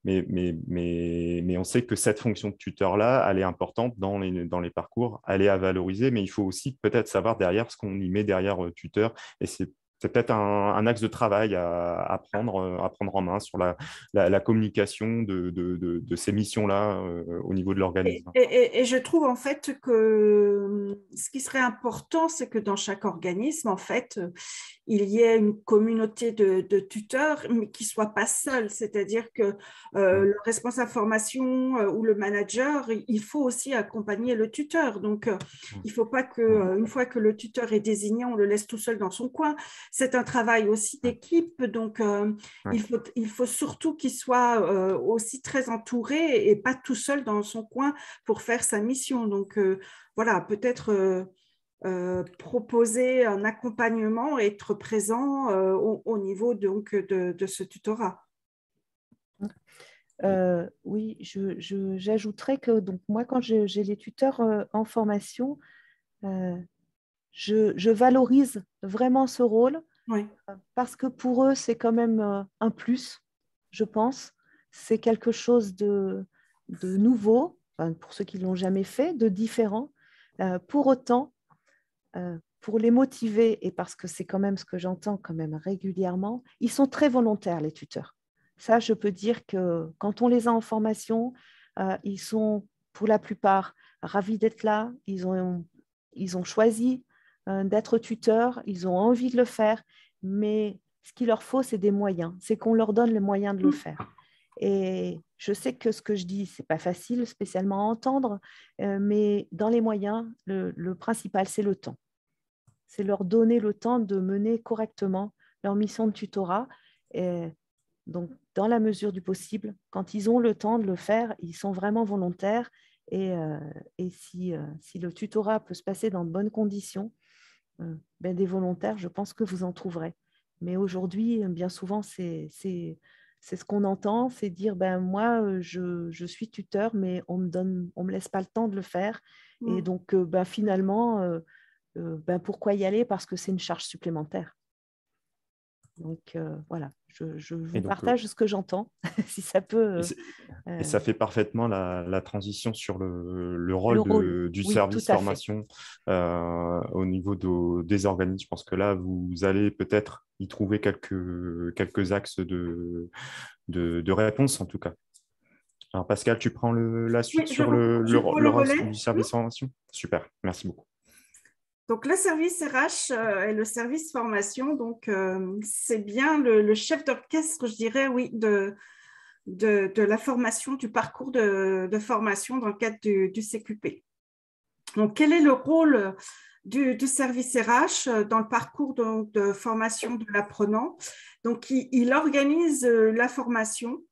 Mais on sait que cette fonction de tuteur-là, elle est importante dans les parcours. Elle est à valoriser, mais il faut aussi peut-être savoir derrière ce qu'on y met derrière tuteur. Et c'est peut-être un axe de travail à prendre en main sur la communication de ces missions-là au niveau de l'organisme. Et je trouve en fait que ce qui serait important, c'est que dans chaque organisme, en fait, il y ait une communauté de tuteurs, mais qui ne soient pas seuls. C'est-à-dire que le responsable formation ou le manager, il faut aussi accompagner le tuteur. Donc, il ne faut pas qu'une fois que le tuteur est désigné, on le laisse tout seul dans son coin. C'est un travail aussi d'équipe. Donc, il faut surtout qu'il soit aussi très entouré et pas tout seul dans son coin pour faire sa mission. Donc, voilà, peut-être... proposer un accompagnement et être présent au niveau donc, de ce tutorat. Oui, j'ajouterais que donc, moi, quand j'ai les tuteurs en formation, je valorise vraiment ce rôle parce que pour eux, c'est quand même un plus, je pense. C'est quelque chose de nouveau, enfin, pour ceux qui ne l'ont jamais fait, de différent. Pour autant, pour les motiver, et parce que c'est quand même ce que j'entends quand même régulièrement, ils sont très volontaires, les tuteurs. Ça, je peux dire que quand on les a en formation, ils sont pour la plupart ravis d'être là, ils ont choisi d'être tuteurs, ils ont envie de le faire, mais ce qu'il leur faut, c'est des moyens, c'est qu'on leur donne les moyens de le faire. Et je sais que ce que je dis, ce n'est pas facile spécialement à entendre, mais dans les moyens, le principal, c'est le temps. C'est leur donner le temps de mener correctement leur mission de tutorat. Et donc, dans la mesure du possible, quand ils ont le temps de le faire, ils sont vraiment volontaires. Et si le tutorat peut se passer dans de bonnes conditions, des volontaires, je pense que vous en trouverez. Mais aujourd'hui, bien souvent, c'est ce qu'on entend, c'est dire, moi, je suis tuteur, mais on me laisse pas le temps de le faire. Et donc, finalement... pourquoi y aller? Parce que c'est une charge supplémentaire. Donc, voilà, je vous partage ce que j'entends, si ça peut... Et ça fait parfaitement la transition sur le rôle du service formation au niveau des organismes. Je pense que là, vous allez peut-être y trouver quelques axes de réponse, en tout cas. Alors, Pascal, tu prends la suite Oui, sur je prends le reste relais. du service formation? Super, merci beaucoup. Donc, le service RH et le service formation, donc c'est bien le chef d'orchestre, je dirais, oui, de la formation, du parcours de formation dans le cadre du CQP. Donc, quel est le rôle du service RH dans le parcours de formation de l'apprenant? Donc, il organise la formation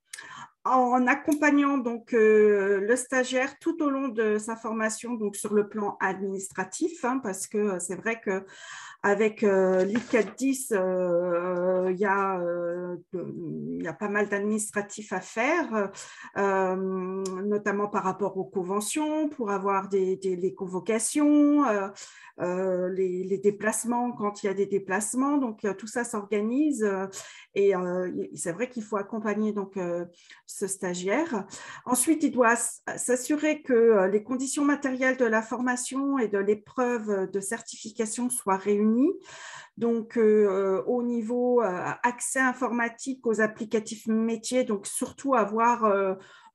en accompagnant donc le stagiaire tout au long de sa formation, donc sur le plan administratif, hein, parce que c'est vrai que avec l'I410, il y a pas mal d'administratifs à faire, notamment par rapport aux conventions, pour avoir les convocations, les déplacements quand il y a des déplacements. Donc, tout ça s'organise et c'est vrai qu'il faut accompagner donc, ce stagiaire. Ensuite, il doit s'assurer que les conditions matérielles de la formation et de l'épreuve de certification soient réunies. Donc, au niveau accès informatique aux applicatifs métiers, donc surtout avoir,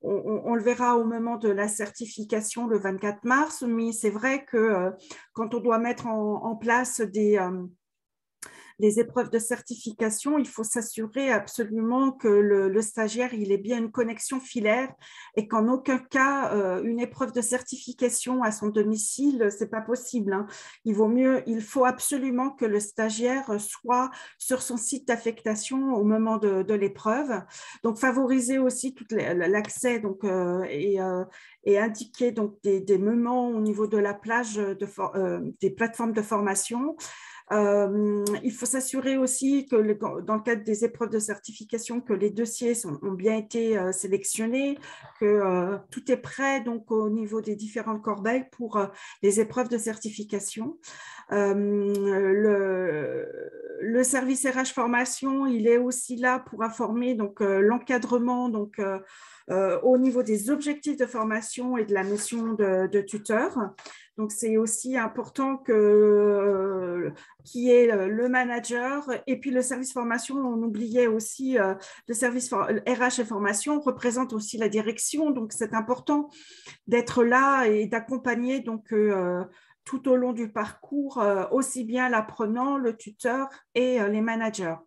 on le verra au moment de la certification le 24 mars, mais c'est vrai que quand on doit mettre en place les épreuves de certification, il faut s'assurer absolument que le stagiaire il ait bien une connexion filaire et qu'en aucun cas une épreuve de certification à son domicile, c'est pas possible. Hein. Il faut absolument que le stagiaire soit sur son site d'affectation au moment de l'épreuve. Donc favoriser aussi tout l'accès et indiquer donc des moments au niveau de la plage des plateformes de formation. Il faut s'assurer aussi que dans le cadre des épreuves de certification, que les dossiers ont bien été sélectionnés, que tout est prêt donc, au niveau des différentes corbeilles pour les épreuves de certification. Le service RH formation, il est aussi là pour informer donc, l'encadrement donc, au niveau des objectifs de formation et de la notion de tuteur. Donc, c'est aussi important qu'il y ait le manager et puis le service formation. On oubliait aussi le service RH et formation représente aussi la direction. Donc, c'est important d'être là et d'accompagner donc tout au long du parcours aussi bien l'apprenant, le tuteur et les managers.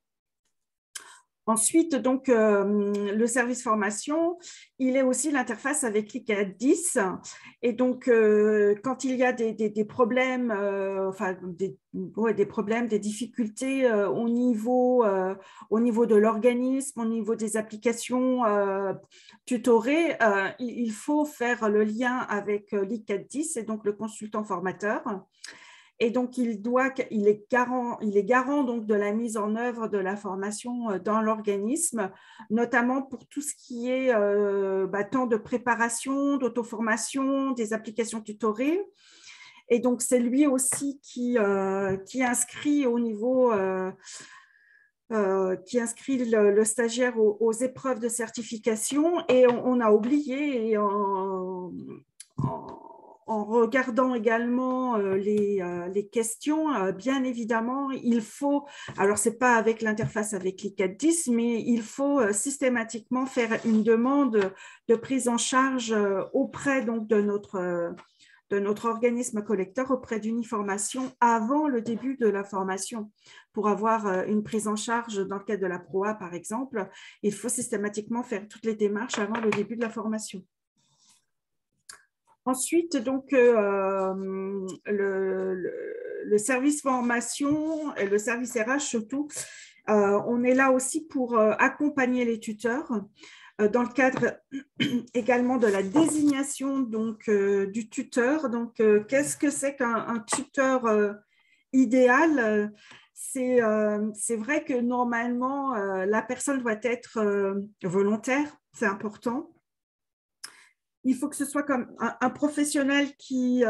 Ensuite, donc, le service formation, il est aussi l'interface avec l'I410. Et donc, quand il y a des problèmes, des problèmes, des difficultés au niveau de l'organisme, au niveau des applications tutorées, il faut faire le lien avec l'I410 et donc le consultant formateur. Et donc, il est garant donc de la mise en œuvre de la formation dans l'organisme, notamment pour tout ce qui est temps de préparation, d'auto-formation, des applications tutorées. Et donc, c'est lui aussi qui inscrit au niveau, qui inscrit le stagiaire aux épreuves de certification. Et on a oublié, en regardant également les questions, bien évidemment, il faut, alors ce n'est pas avec l'interface avec l'I410, mais il faut systématiquement faire une demande de prise en charge auprès donc, de notre organisme collecteur, auprès d'Uniformation, avant le début de la formation. Pour avoir une prise en charge dans le cadre de la PROA, par exemple, il faut systématiquement faire toutes les démarches avant le début de la formation. Ensuite, donc, le service formation et le service RH surtout, on est là aussi pour accompagner les tuteurs dans le cadre également de la désignation donc, du tuteur. Donc, qu'est-ce que c'est qu'un tuteur idéal? C'est vrai que normalement, la personne doit être volontaire, c'est important. Il faut que ce soit comme un professionnel qui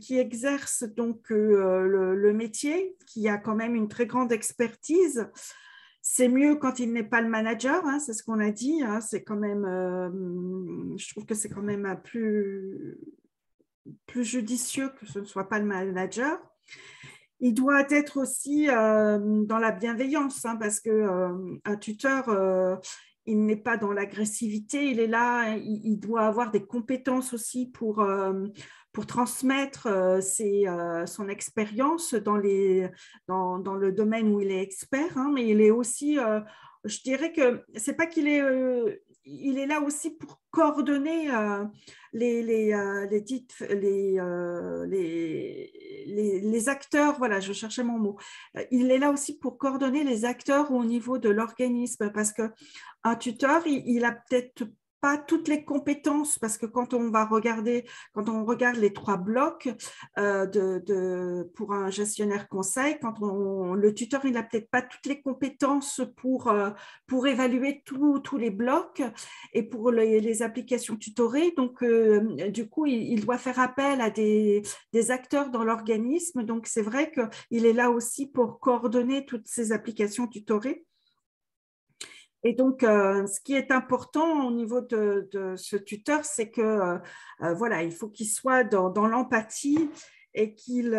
exerce donc le métier, qui a quand même une très grande expertise. C'est mieux quand il n'est pas le manager, hein, c'est ce qu'on a dit. Hein, c'est quand même, je trouve que c'est quand même plus judicieux que ce ne soit pas le manager. Il doit être aussi dans la bienveillance, hein, parce qu'un tuteur, il n'est pas dans l'agressivité, il est là, il doit avoir des compétences aussi pour transmettre son expérience dans le domaine où il est expert, hein, mais il est aussi, je dirais que c'est pas qu'il est, il est là aussi pour coordonner les acteurs, voilà, je cherchais mon mot. Il est là aussi pour coordonner les acteurs au niveau de l'organisme, parce qu'un tuteur, il a peut-être pas toutes les compétences, parce que quand on regarde les 3 blocs pour un gestionnaire conseil, le tuteur, il n'a peut-être pas toutes les compétences pour évaluer tous les blocs et pour les applications tutorées. Donc, du coup, il doit faire appel à des acteurs dans l'organisme. Donc, c'est vrai qu'il est là aussi pour coordonner toutes ces applications tutorées. Et donc, ce qui est important au niveau de ce tuteur, c'est que voilà, il faut qu'il soit dans l'empathie et qu'il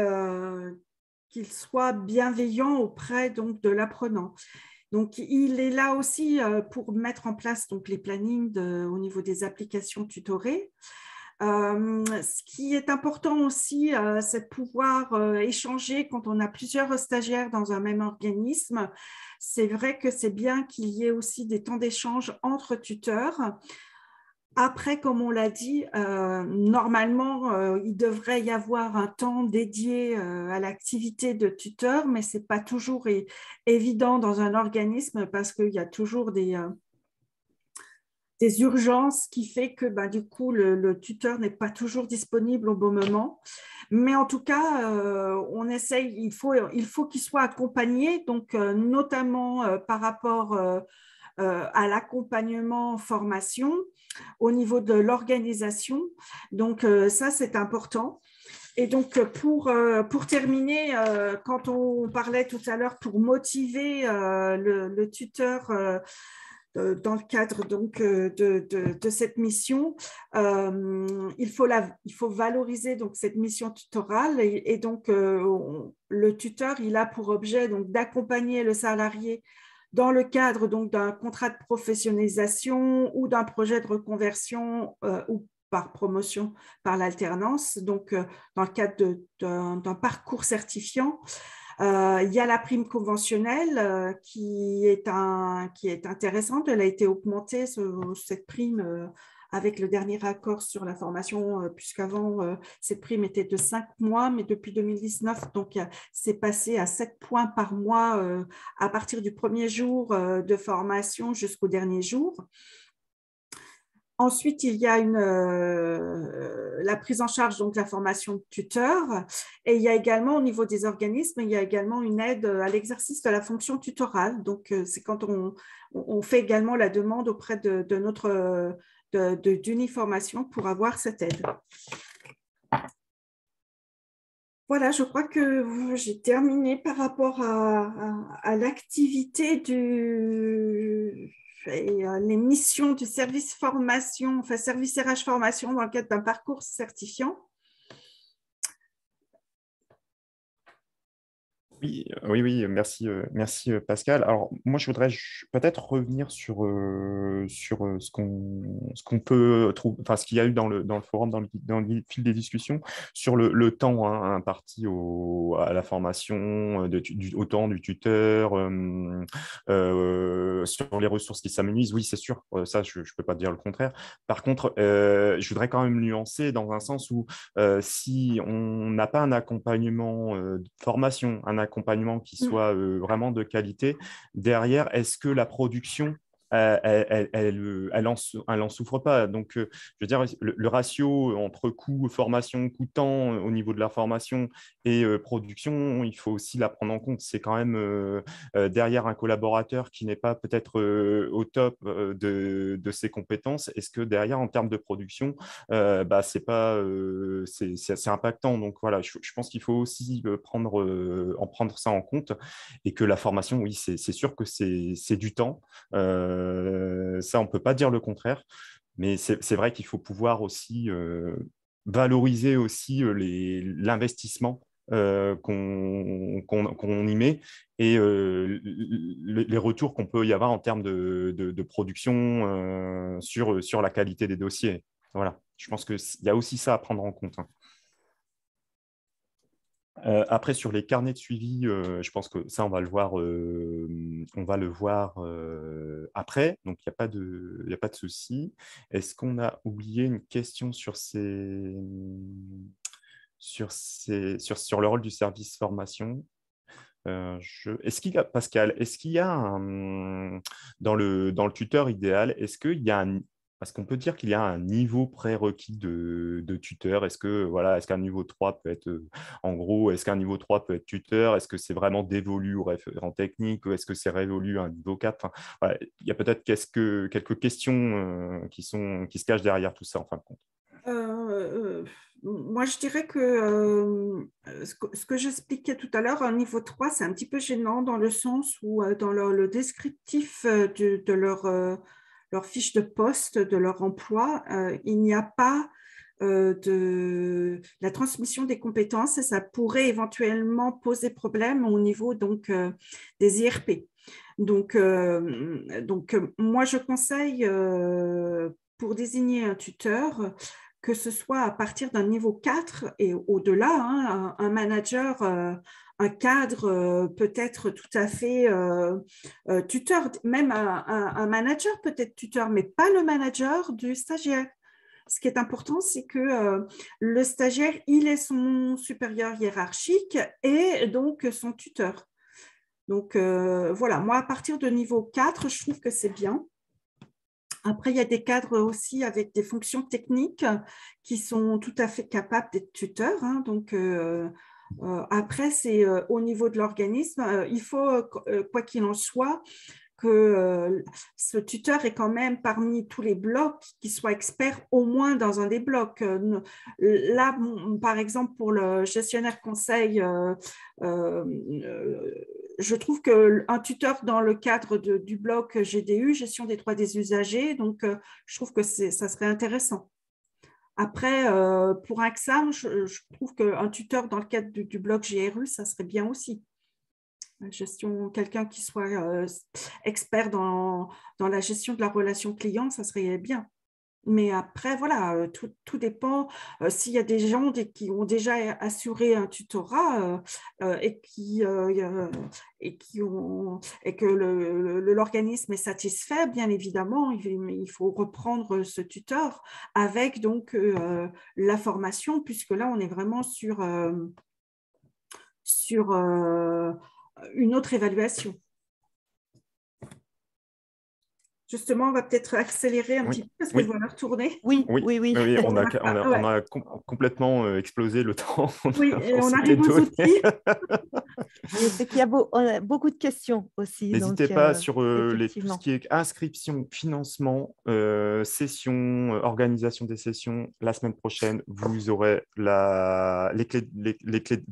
soit bienveillant auprès donc, de l'apprenant. Donc, il est là aussi pour mettre en place donc, les plannings au niveau des applications tutorées. Ce qui est important aussi, c'est de pouvoir échanger quand on a plusieurs stagiaires dans un même organisme. C'est vrai que c'est bien qu'il y ait aussi des temps d'échange entre tuteurs. Après, comme on l'a dit, normalement, il devrait y avoir un temps dédié à l'activité de tuteur, mais ce n'est pas toujours évident dans un organisme parce qu'il y a toujours des urgences qui fait que du coup, le tuteur n'est pas toujours disponible au bon moment. Mais en tout cas, on essaye, il faut qu'il soit accompagné, donc notamment par rapport à l'accompagnement formation au niveau de l'organisation. Donc ça, c'est important. Et donc, pour terminer, quand on parlait tout à l'heure pour motiver le tuteur dans le cadre donc, de cette mission, il faut valoriser donc, cette mission tutorale et donc le tuteur, il a pour objet donc, d'accompagner le salarié dans le cadre donc, d'un contrat de professionnalisation ou d'un projet de reconversion ou par promotion par l'alternance, donc dans le cadre d'un parcours certifiant. Il y a la prime conventionnelle qui est intéressante. Elle a été augmentée, cette prime, avec le dernier accord sur la formation, puisqu'avant, cette prime était de 5 mois, mais depuis 2019, donc c'est passé à 7 points par mois à partir du premier jour de formation jusqu'au dernier jour. Ensuite, il y a la prise en charge donc, de la formation de tuteur. Et il y a également, au niveau des organismes, il y a également une aide à l'exercice de la fonction tutorale. Donc, c'est quand on fait également la demande auprès d'Uniformation pour avoir cette aide. Voilà, je crois que j'ai terminé par rapport à l'activité et les missions du service formation, enfin service RH formation dans le cadre d'un parcours certifiant. Oui, merci Pascal. Alors, moi, je voudrais peut-être revenir sur ce qu'on peut trouver, enfin, ce qu'il y a eu dans le forum, dans le fil des discussions, sur le temps imparti à la formation, au temps du tuteur, sur les ressources qui s'amenuisent. Oui, c'est sûr, ça, je ne peux pas dire le contraire. Par contre, je voudrais quand même nuancer dans un sens où si on n'a pas un accompagnement de formation, un accompagnement qui soit vraiment de qualité, derrière, est-ce que la production elle en souffre pas. Donc, je veux dire, le ratio entre coût formation, coût temps au niveau de la formation et production, il faut aussi la prendre en compte. C'est quand même derrière un collaborateur qui n'est pas peut-être au top de ses compétences. Est-ce que derrière, en termes de production, c'est impactant. Donc, voilà, je pense qu'il faut aussi prendre ça en compte et que la formation, oui, c'est sûr que c'est du temps. Ça, on ne peut pas dire le contraire, mais c'est vrai qu'il faut pouvoir aussi valoriser aussi l'investissement qu'on y met et les retours qu'on peut y avoir en termes de production sur la qualité des dossiers. Voilà, je pense qu'il y a aussi ça à prendre en compte. Hein. Après, sur les carnets de suivi, je pense que ça, on va le voir, après, donc il n'y a pas de souci. Est-ce qu'on a oublié une question sur le rôle du service formation? Pascal, est-ce qu'il y a dans le tuteur idéal, parce qu'on peut dire qu'il y a un niveau prérequis de tuteur. Est-ce qu'un niveau 3 peut être, en gros, est-ce qu'un niveau 3 peut être tuteur? Est-ce que c'est vraiment dévolu au référent technique ou est-ce que c'est révolu à un niveau 4? Enfin, voilà, il y a peut-être quelques questions qui se cachent derrière tout ça, en fin de compte. Moi, je dirais que ce que j'expliquais tout à l'heure, un niveau 3, c'est un petit peu gênant dans le sens où dans le descriptif de leur fiche de poste, de leur emploi, il n'y a pas de la transmission des compétences et ça pourrait éventuellement poser problème au niveau donc, des IRP. Donc, moi, je conseille pour désigner un tuteur que ce soit à partir d'un niveau 4 et au-delà, hein, un manager, un cadre peut être tout à fait tuteur, même un manager peut être tuteur, mais pas le manager du stagiaire. Ce qui est important, c'est que le stagiaire, il est son supérieur hiérarchique et donc son tuteur. Donc voilà, moi à partir de niveau 4, je trouve que c'est bien. Après, il y a des cadres aussi avec des fonctions techniques qui sont tout à fait capables d'être tuteurs. Hein. Donc, après, c'est au niveau de l'organisme. Il faut, quoi qu'il en soit, que ce tuteur est quand même parmi tous les blocs qui soit expert au moins dans un des blocs. Là, par exemple, pour le gestionnaire conseil, je trouve qu'un tuteur dans le cadre du bloc GDU, gestion des droits des usagers, donc je trouve que ça serait intéressant. Après, pour AXAM, je trouve qu'un tuteur dans le cadre du bloc GRU, ça serait bien aussi. Quelqu'un qui soit expert dans la gestion de la relation client, ça serait bien. Mais après, voilà, tout dépend. S'il y a des gens qui ont déjà assuré un tutorat et que l'organisme est satisfait, bien évidemment, il faut reprendre ce tuteur avec donc la formation, puisque là, on est vraiment sur une autre évaluation. Justement, on va peut-être accélérer un petit peu parce que je vois l'heure tourner. Oui. On a complètement explosé le temps. Oui, et on arrive aux outils. C'est qu'il y a beaucoup de questions aussi. N'hésitez pas sur tout ce qui est inscription, financement, session, organisation des sessions. La semaine prochaine, vous aurez les clés,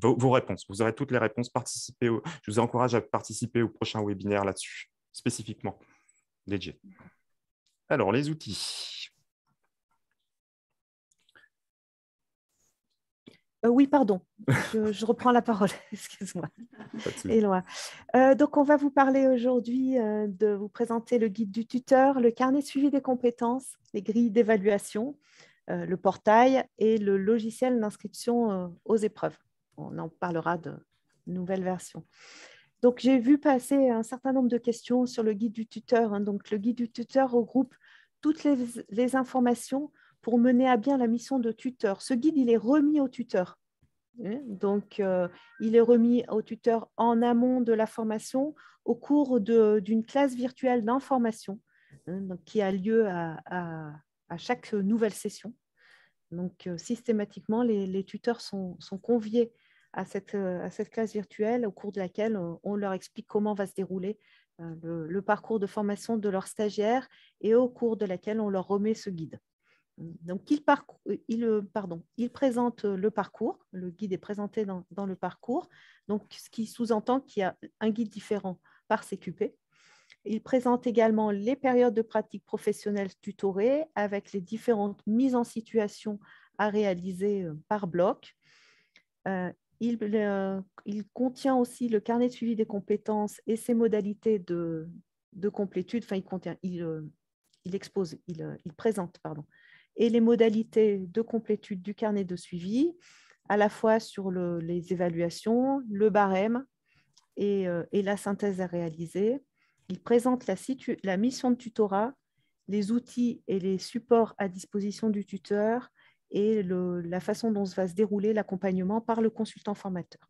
vos réponses. Vous aurez toutes les réponses. Je vous encourage à participer au prochain webinaire là-dessus, spécifiquement. Dédié. Alors, les outils. Oui, pardon, je reprends la parole, excuse-moi. Éloi. Donc, on va vous parler aujourd'hui de vous présenter le guide du tuteur, le carnet de suivi des compétences, les grilles d'évaluation, le portail et le logiciel d'inscription aux épreuves. On en parlera de nouvelles versions. Donc, j'ai vu passer un certain nombre de questions sur le guide du tuteur. Hein. Donc, le guide du tuteur regroupe toutes les informations pour mener à bien la mission de tuteur. Ce guide, il est remis au tuteur. Donc, il est remis au tuteur en amont de la formation au cours d'une classe virtuelle d'information qui a lieu à chaque nouvelle session. Donc, systématiquement, les tuteurs sont conviés à cette classe virtuelle au cours de laquelle on leur explique comment va se dérouler le parcours de formation de leurs stagiaires et au cours de laquelle on leur remet ce guide. Donc, il présente le parcours, le guide est présenté dans le parcours, donc ce qui sous-entend qu'il y a un guide différent par CQP. Il présente également les périodes de pratique professionnelle tutorées avec les différentes mises en situation à réaliser par bloc. il contient aussi le carnet de suivi des compétences et ses modalités de complétude. Enfin, il présente, pardon, et les modalités de complétude du carnet de suivi, à la fois sur les évaluations, le barème et la synthèse à réaliser. Il présente la mission de tutorat, les outils et les supports à disposition du tuteur et la façon dont va se dérouler l'accompagnement par le consultant formateur.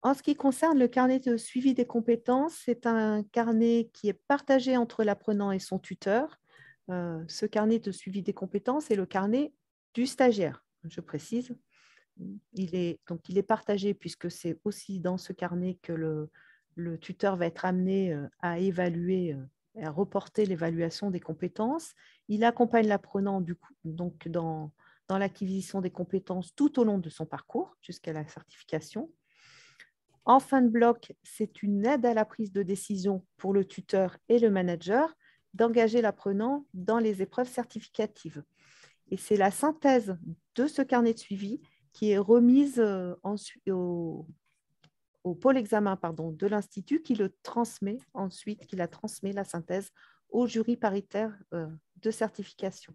En ce qui concerne le carnet de suivi des compétences, c'est un carnet qui est partagé entre l'apprenant et son tuteur. Ce carnet de suivi des compétences est le carnet du stagiaire, je précise. Il est partagé puisque c'est aussi dans ce carnet que le tuteur va être amené à évaluer, à reporter l'évaluation des compétences. Il accompagne l'apprenant donc dans l'acquisition des compétences tout au long de son parcours jusqu'à la certification. En fin de bloc, c'est une aide à la prise de décision pour le tuteur et le manager d'engager l'apprenant dans les épreuves certificatives. Et c'est la synthèse de ce carnet de suivi qui est remise au pôle examen de l'Institut qui le transmet ensuite, qui la transmet la synthèse au jury paritaire de certification.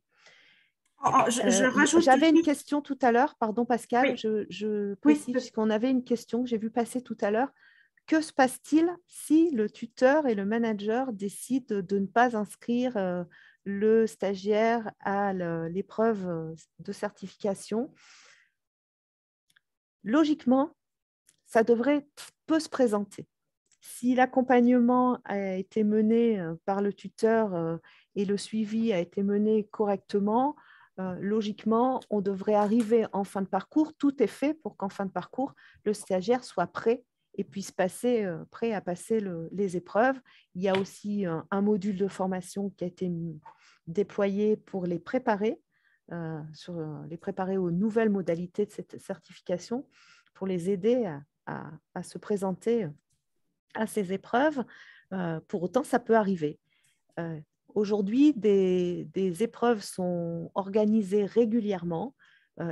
J'avais une question tout à l'heure, pardon Pascal, oui. je précise, puisqu'on avait une question que j'ai vu passer tout à l'heure. Que se passe-t-il si le tuteur et le manager décident de ne pas inscrire le stagiaire à l'épreuve de certification? Logiquement, ça peut se présenter. Si l'accompagnement a été mené par le tuteur et le suivi a été mené correctement, logiquement, on devrait arriver en fin de parcours. Tout est fait pour qu'en fin de parcours, le stagiaire soit prêt et puisse prêt à passer les épreuves. Il y a aussi un module de formation qui a été déployé pour les préparer, aux nouvelles modalités de cette certification, pour les aider à se présenter à ces épreuves. Pour autant, ça peut arriver. Aujourd'hui, des épreuves sont organisées régulièrement.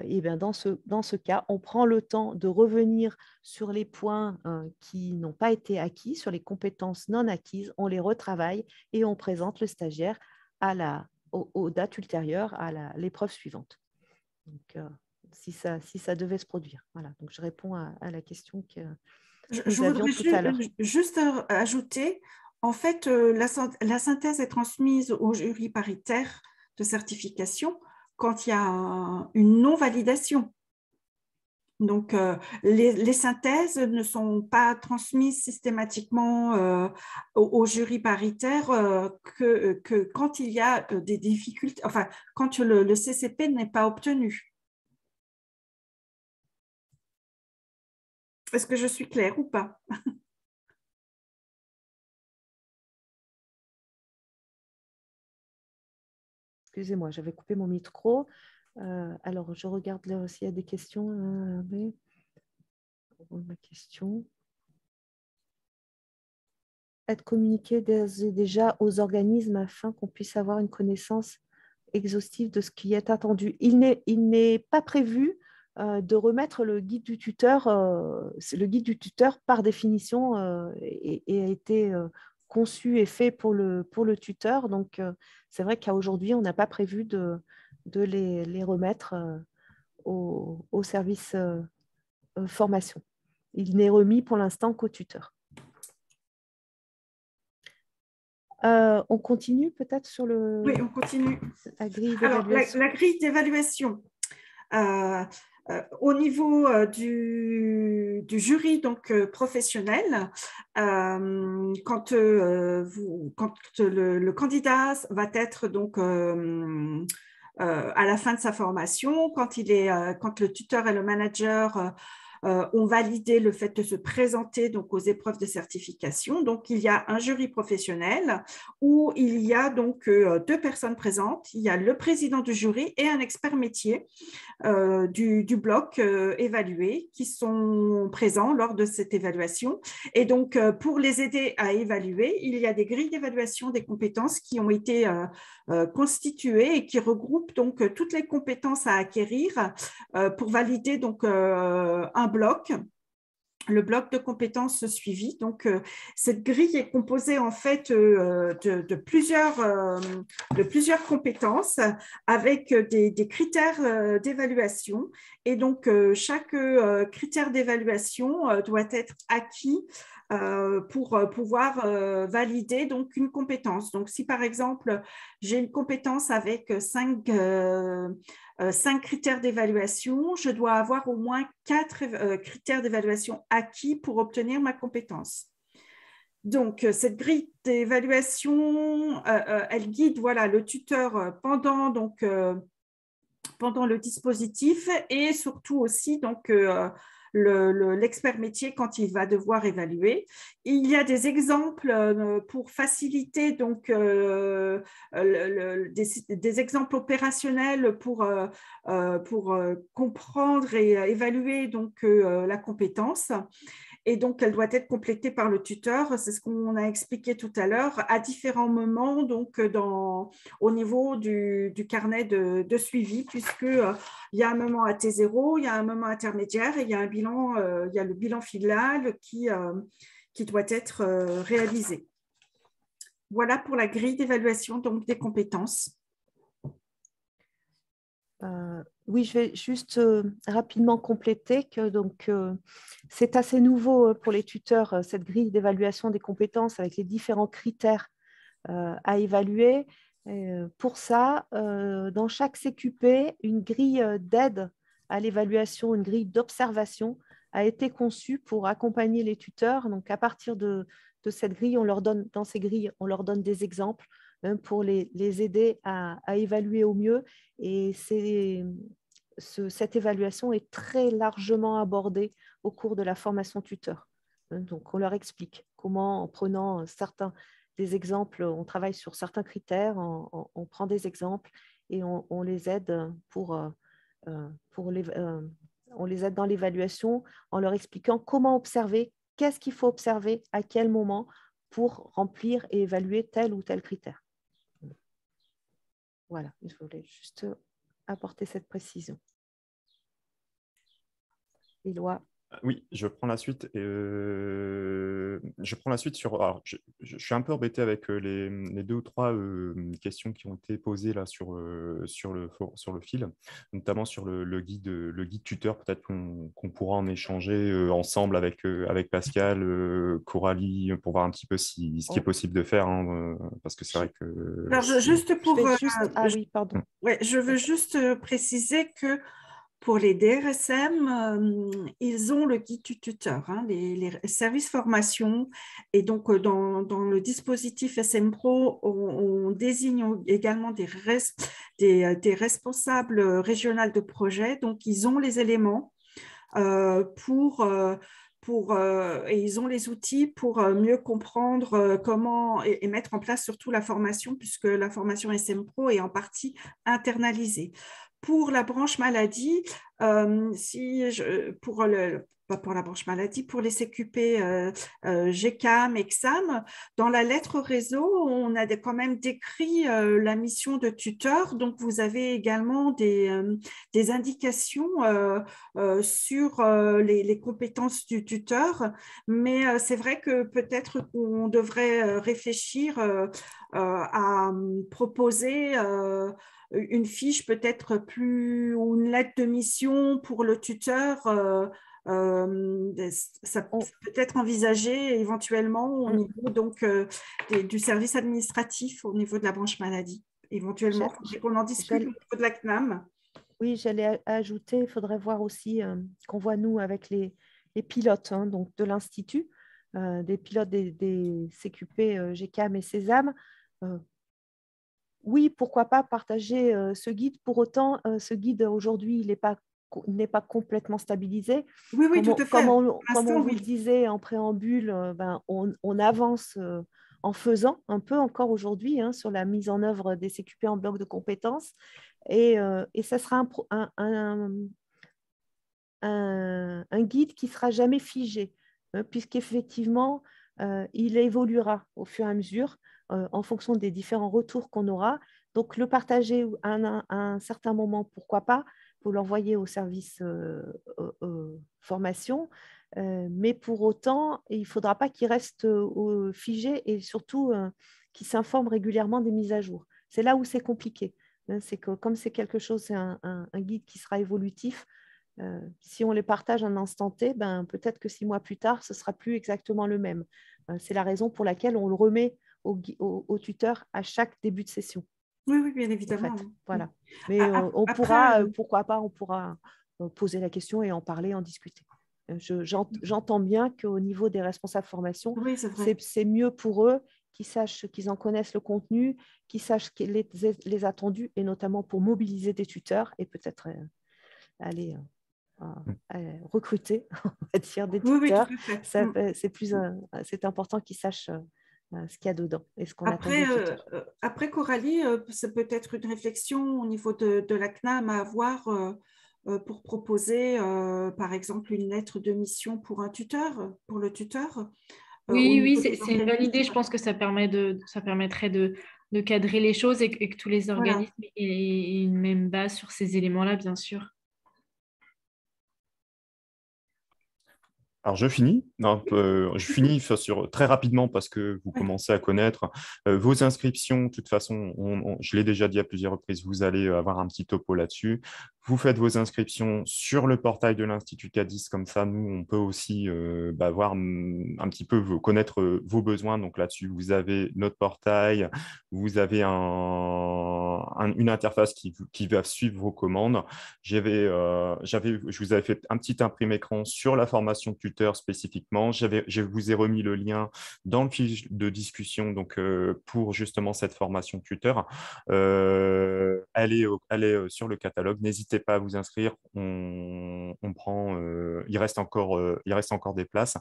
Et bien dans ce cas, on prend le temps de revenir sur les points qui n'ont pas été acquis, sur les compétences non acquises, on les retravaille et on présente le stagiaire aux dates ultérieures à l'épreuve suivante. Donc, si ça devait se produire. Voilà, donc je réponds à la question que nous avions tout à l'heure. Juste ajouter, en fait, la synthèse est transmise au jury paritaire de certification quand il y a une non-validation. Donc, les synthèses ne sont pas transmises systématiquement au jury paritaire que quand il y a des difficultés, enfin, quand le CCP n'est pas obtenu. Est-ce que je suis claire ou pas? Excusez-moi, j'avais coupé mon micro. Alors, je regarde là s'il y a des questions. Ma question. Être communiqué déjà aux organismes afin qu'on puisse avoir une connaissance exhaustive de ce qui est attendu. Il n'est pas prévu de remettre le guide du tuteur. Le guide du tuteur, par définition, a été conçu et fait pour le tuteur. Donc, c'est vrai qu'à aujourd'hui, on n'a pas prévu de les remettre au service formation. Il n'est remis pour l'instant qu'au tuteur. On continue peut-être sur le... Oui, on continue. La grille d'évaluation. La grille d'évaluation. Au niveau du jury donc, professionnel, quand le candidat va être donc, à la fin de sa formation, quand le tuteur et le manager ont validé le fait de se présenter donc, aux épreuves de certification. Donc, il y a un jury professionnel où il y a donc 2 personnes présentes. Il y a le président du jury et un expert métier du bloc évalué qui sont présents lors de cette évaluation. Et donc, pour les aider à évaluer, il y a des grilles d'évaluation des compétences qui ont été constituées et qui regroupent donc toutes les compétences à acquérir pour valider donc un bloc. Le bloc de compétences suivi. Donc, cette grille est composée en fait de plusieurs compétences avec des critères d'évaluation. Et donc, chaque critère d'évaluation doit être acquis pour pouvoir valider donc une compétence. Donc, si par exemple, j'ai une compétence avec 5 critères d'évaluation, je dois avoir au moins 4 critères d'évaluation acquis pour obtenir ma compétence. Donc, cette grille d'évaluation, elle guide voilà, le tuteur pendant le dispositif et surtout aussi donc, l'expert métier quand il va devoir évaluer. Il y a des exemples pour faciliter donc, des exemples opérationnels pour comprendre et évaluer donc, la compétence. Et donc, elle doit être complétée par le tuteur. C'est ce qu'on a expliqué tout à l'heure, à différents moments, donc au niveau du carnet de suivi, puisqu'il y a un moment à T0, il y a un moment intermédiaire et il y a un bilan, il y a le bilan final qui doit être réalisé. Voilà pour la grille d'évaluation donc, des compétences. Oui, je vais juste rapidement compléter que c'est assez nouveau pour les tuteurs, cette grille d'évaluation des compétences avec les différents critères à évaluer. Pour ça, dans chaque CQP, une grille d'aide à l'évaluation, une grille d'observation a été conçue pour accompagner les tuteurs. Donc, à partir de cette grille, dans ces grilles, on leur donne des exemples pour les aider à évaluer au mieux. Et cette évaluation est très largement abordée au cours de la formation tuteur. Donc, on leur explique comment, en prenant des exemples, on travaille sur certains critères, on prend des exemples et on les aide on les aide dans l'évaluation en leur expliquant comment observer, qu'est-ce qu'il faut observer, à quel moment pour remplir et évaluer tel ou tel critère. Voilà, je voulais juste apporter cette précision. Éloi. Oui, je prends la suite. Sur. Alors, je suis un peu embêté avec les 2 ou 3 questions qui ont été posées là sur le fil, notamment sur le guide tuteur. Peut-être qu'on pourra en échanger ensemble avec Pascal, Coralie, pour voir un petit peu ce qui est possible de faire, hein, parce que c'est vrai que. Alors, juste pour. oui, pardon. Ouais, je veux juste préciser que. Pour les DRSM, ils ont le guide du tuteur, hein, les services formation. Et donc, dans le dispositif SM Pro, on désigne également des responsables régionaux de projet. Donc, ils ont les éléments et ils ont les outils pour mieux comprendre comment et mettre en place surtout la formation, puisque la formation SM Pro est en partie internalisée. Pour la branche maladie, pas pour la branche maladie, pour les CQP GCAM, EXAM, dans la lettre réseau, on a quand même décrit la mission de tuteur. Donc, vous avez également des indications sur les compétences du tuteur. Mais c'est vrai que peut-être qu'on devrait réfléchir à proposer une fiche peut-être ou une lettre de mission pour le tuteur. Ça peut être envisagé éventuellement au niveau donc, du service administratif, au niveau de la branche maladie. Éventuellement, il faudrait qu'on en discute au niveau de la CNAM. Oui, j'allais ajouter, il faudrait voir aussi qu'on voit nous avec les pilotes donc de l'Institut, des pilotes des CQP, GCAM et Sésame. Oui, pourquoi pas partager ce guide. Pour autant, ce guide, aujourd'hui, il n'est pas n'est pas complètement stabilisé. Oui, oui, tout à fait. Comme on vous Oui. le disait en préambule, on avance en faisant un peu encore aujourd'hui sur la mise en œuvre des CQP en bloc de compétences. Et ça sera un guide qui ne sera jamais figé, puisqu'effectivement, il évoluera au fur et à mesure en fonction des différents retours qu'on aura. Donc, le partager à un certain moment, pourquoi pas, pour l'envoyer au service formation. Mais pour autant, il ne faudra pas qu'il reste figé et surtout qu'il s'informe régulièrement des mises à jour. C'est là où c'est compliqué. C'est que comme c'est quelque chose, c'est un guide qui sera évolutif, si on les partage à un instant T, peut-être que 6 mois plus tard, ce ne sera plus exactement le même. C'est la raison pour laquelle on le remet au tuteur à chaque début de session. Oui, oui, bien évidemment. En fait. Voilà. Mais on pourra, pourquoi pas, on pourra poser la question et en parler, en discuter. J'entends bien qu'au niveau des responsables formation, oui, c'est mieux pour eux qu'ils sachent, qu'ils en connaissent le contenu, qu'ils sachent les attendus, et notamment pour mobiliser des tuteurs et peut-être aller recruter, on va dire, des tuteurs. Oui, tout à fait. C'est important qu'ils sachent ce qu'il y a dedans et ce qu'on attend des tuteurs. Après, Coralie, c'est peut-être une réflexion au niveau de la CNAM à avoir pour proposer, par exemple, une lettre de mission pour un tuteur, pour le tuteur. Oui, c'est une bonne idée. Je pense que ça permettrait de cadrer les choses et que tous les organismes aient une même base sur ces éléments-là, bien sûr. Alors, je finis. Je finis très rapidement parce que vous commencez à connaître vos inscriptions. De toute façon, je l'ai déjà dit à plusieurs reprises, vous allez avoir un petit topo là-dessus. Vous faites vos inscriptions sur le portail de l'Institut CADIS. Comme ça, nous, on peut aussi voir un petit peu connaître vos besoins. Donc là-dessus, vous avez notre portail, vous avez une interface qui va suivre vos commandes. Je vous avais fait un petit imprimé écran sur la formation de tuteur spécifiquement. Je vous ai remis le lien dans le fiche de discussion donc, pour justement cette formation tuteur. Elle est sur le catalogue. N'hésitez pas à vous inscrire. Il reste encore des places.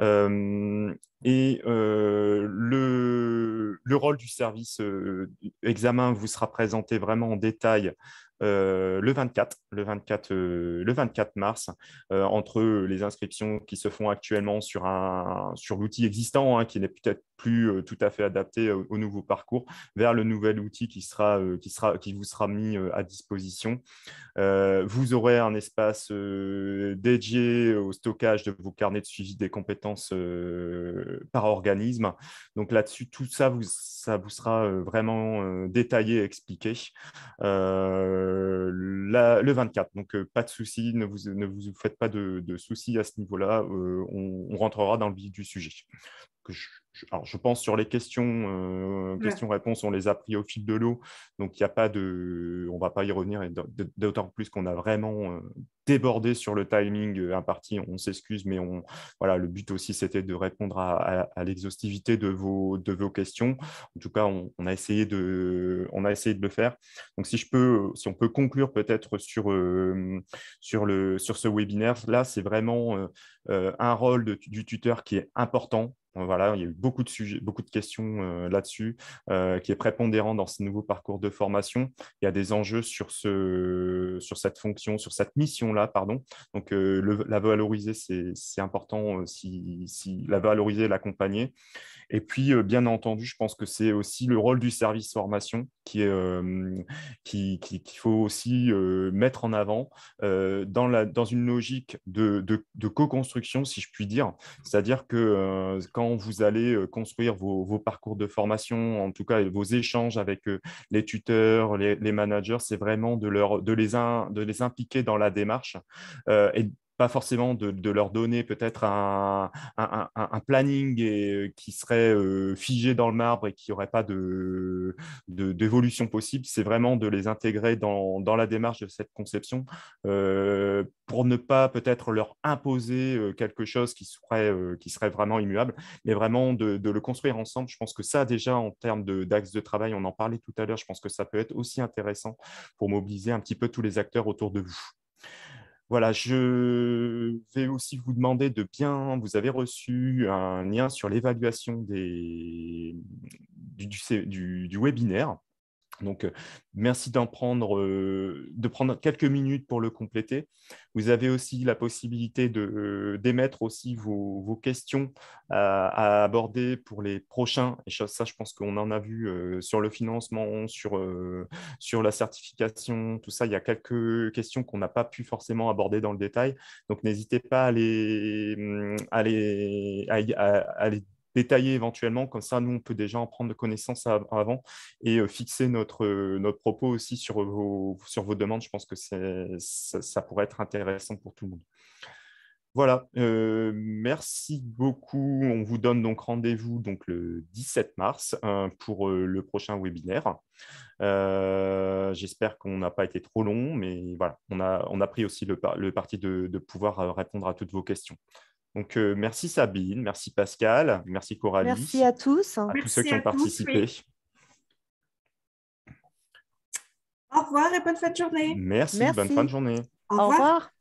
Et le rôle du service examen vous sera présenté vraiment en détail le 24 mars, entre les inscriptions qui se font actuellement sur l'outil existant, qui n'est peut-être plus tout à fait adapté au nouveau parcours, vers le nouvel outil qui vous sera mis à disposition. Vous aurez un espace dédié au stockage de vos carnets de suivi des compétences par organisme. Donc là-dessus, tout ça vous sera vraiment détaillé et expliqué le 24. Donc pas de souci, ne vous faites pas de soucis à ce niveau-là. On rentrera dans le vif du sujet. Alors, je pense sur les questions-réponses, on les a pris au fil de l'eau, donc on ne va pas y revenir, et d'autant plus qu'on a vraiment débordé sur le timing imparti. On s'excuse, mais voilà, le but aussi, c'était de répondre à l'exhaustivité de vos questions. En tout cas, on a essayé de le faire. Donc, si on peut conclure peut-être sur ce webinaire, là, c'est vraiment un rôle du tuteur qui est important. Voilà, il y a eu beaucoup de questions là-dessus, qui est prépondérant dans ce nouveau parcours de formation. Il y a des enjeux sur cette fonction, sur cette mission-là, pardon. Donc, la valoriser, c'est important, la valoriser, l'accompagner. Et puis, bien entendu, je pense que c'est aussi le rôle du service formation qu'il faut aussi mettre en avant dans une logique de co-construction, si je puis dire. C'est-à-dire que quand vous allez construire vos parcours de formation, en tout cas vos échanges avec les tuteurs, les managers, c'est vraiment de les impliquer dans la démarche et pas forcément de leur donner peut-être un planning qui serait figé dans le marbre et qui n'y aurait pas d'évolution possible. C'est vraiment de les intégrer dans la démarche de cette conception pour ne pas peut-être leur imposer quelque chose qui serait vraiment immuable, mais vraiment de le construire ensemble. Je pense que ça, déjà, en termes d'axe de travail, on en parlait tout à l'heure, je pense que ça peut être aussi intéressant pour mobiliser un petit peu tous les acteurs autour de vous. Voilà, je vais aussi vous demander de bien, vous avez reçu un lien sur l'évaluation du webinaire. Donc, merci de prendre quelques minutes pour le compléter. Vous avez aussi la possibilité d'émettre aussi vos questions à aborder pour les prochains. Et ça, je pense qu'on en a vu sur le financement, sur la certification, tout ça. Il y a quelques questions qu'on n'a pas pu forcément aborder dans le détail. Donc, n'hésitez pas à les détailler éventuellement. Comme ça, nous, on peut déjà en prendre connaissance avant et fixer notre propos aussi sur vos demandes. Je pense que ça pourrait être intéressant pour tout le monde. Voilà, merci beaucoup. On vous donne donc rendez-vous donc, le 17 mars pour le prochain webinaire. J'espère qu'on n'a pas été trop long, mais voilà, on a pris aussi le parti de pouvoir répondre à toutes vos questions. Donc, merci Sabine, merci Pascal, merci Coralie. Merci à tous. À tous ceux qui ont participé. Oui. Au revoir et bonne fin de journée. Merci, bonne fin de journée. Au revoir.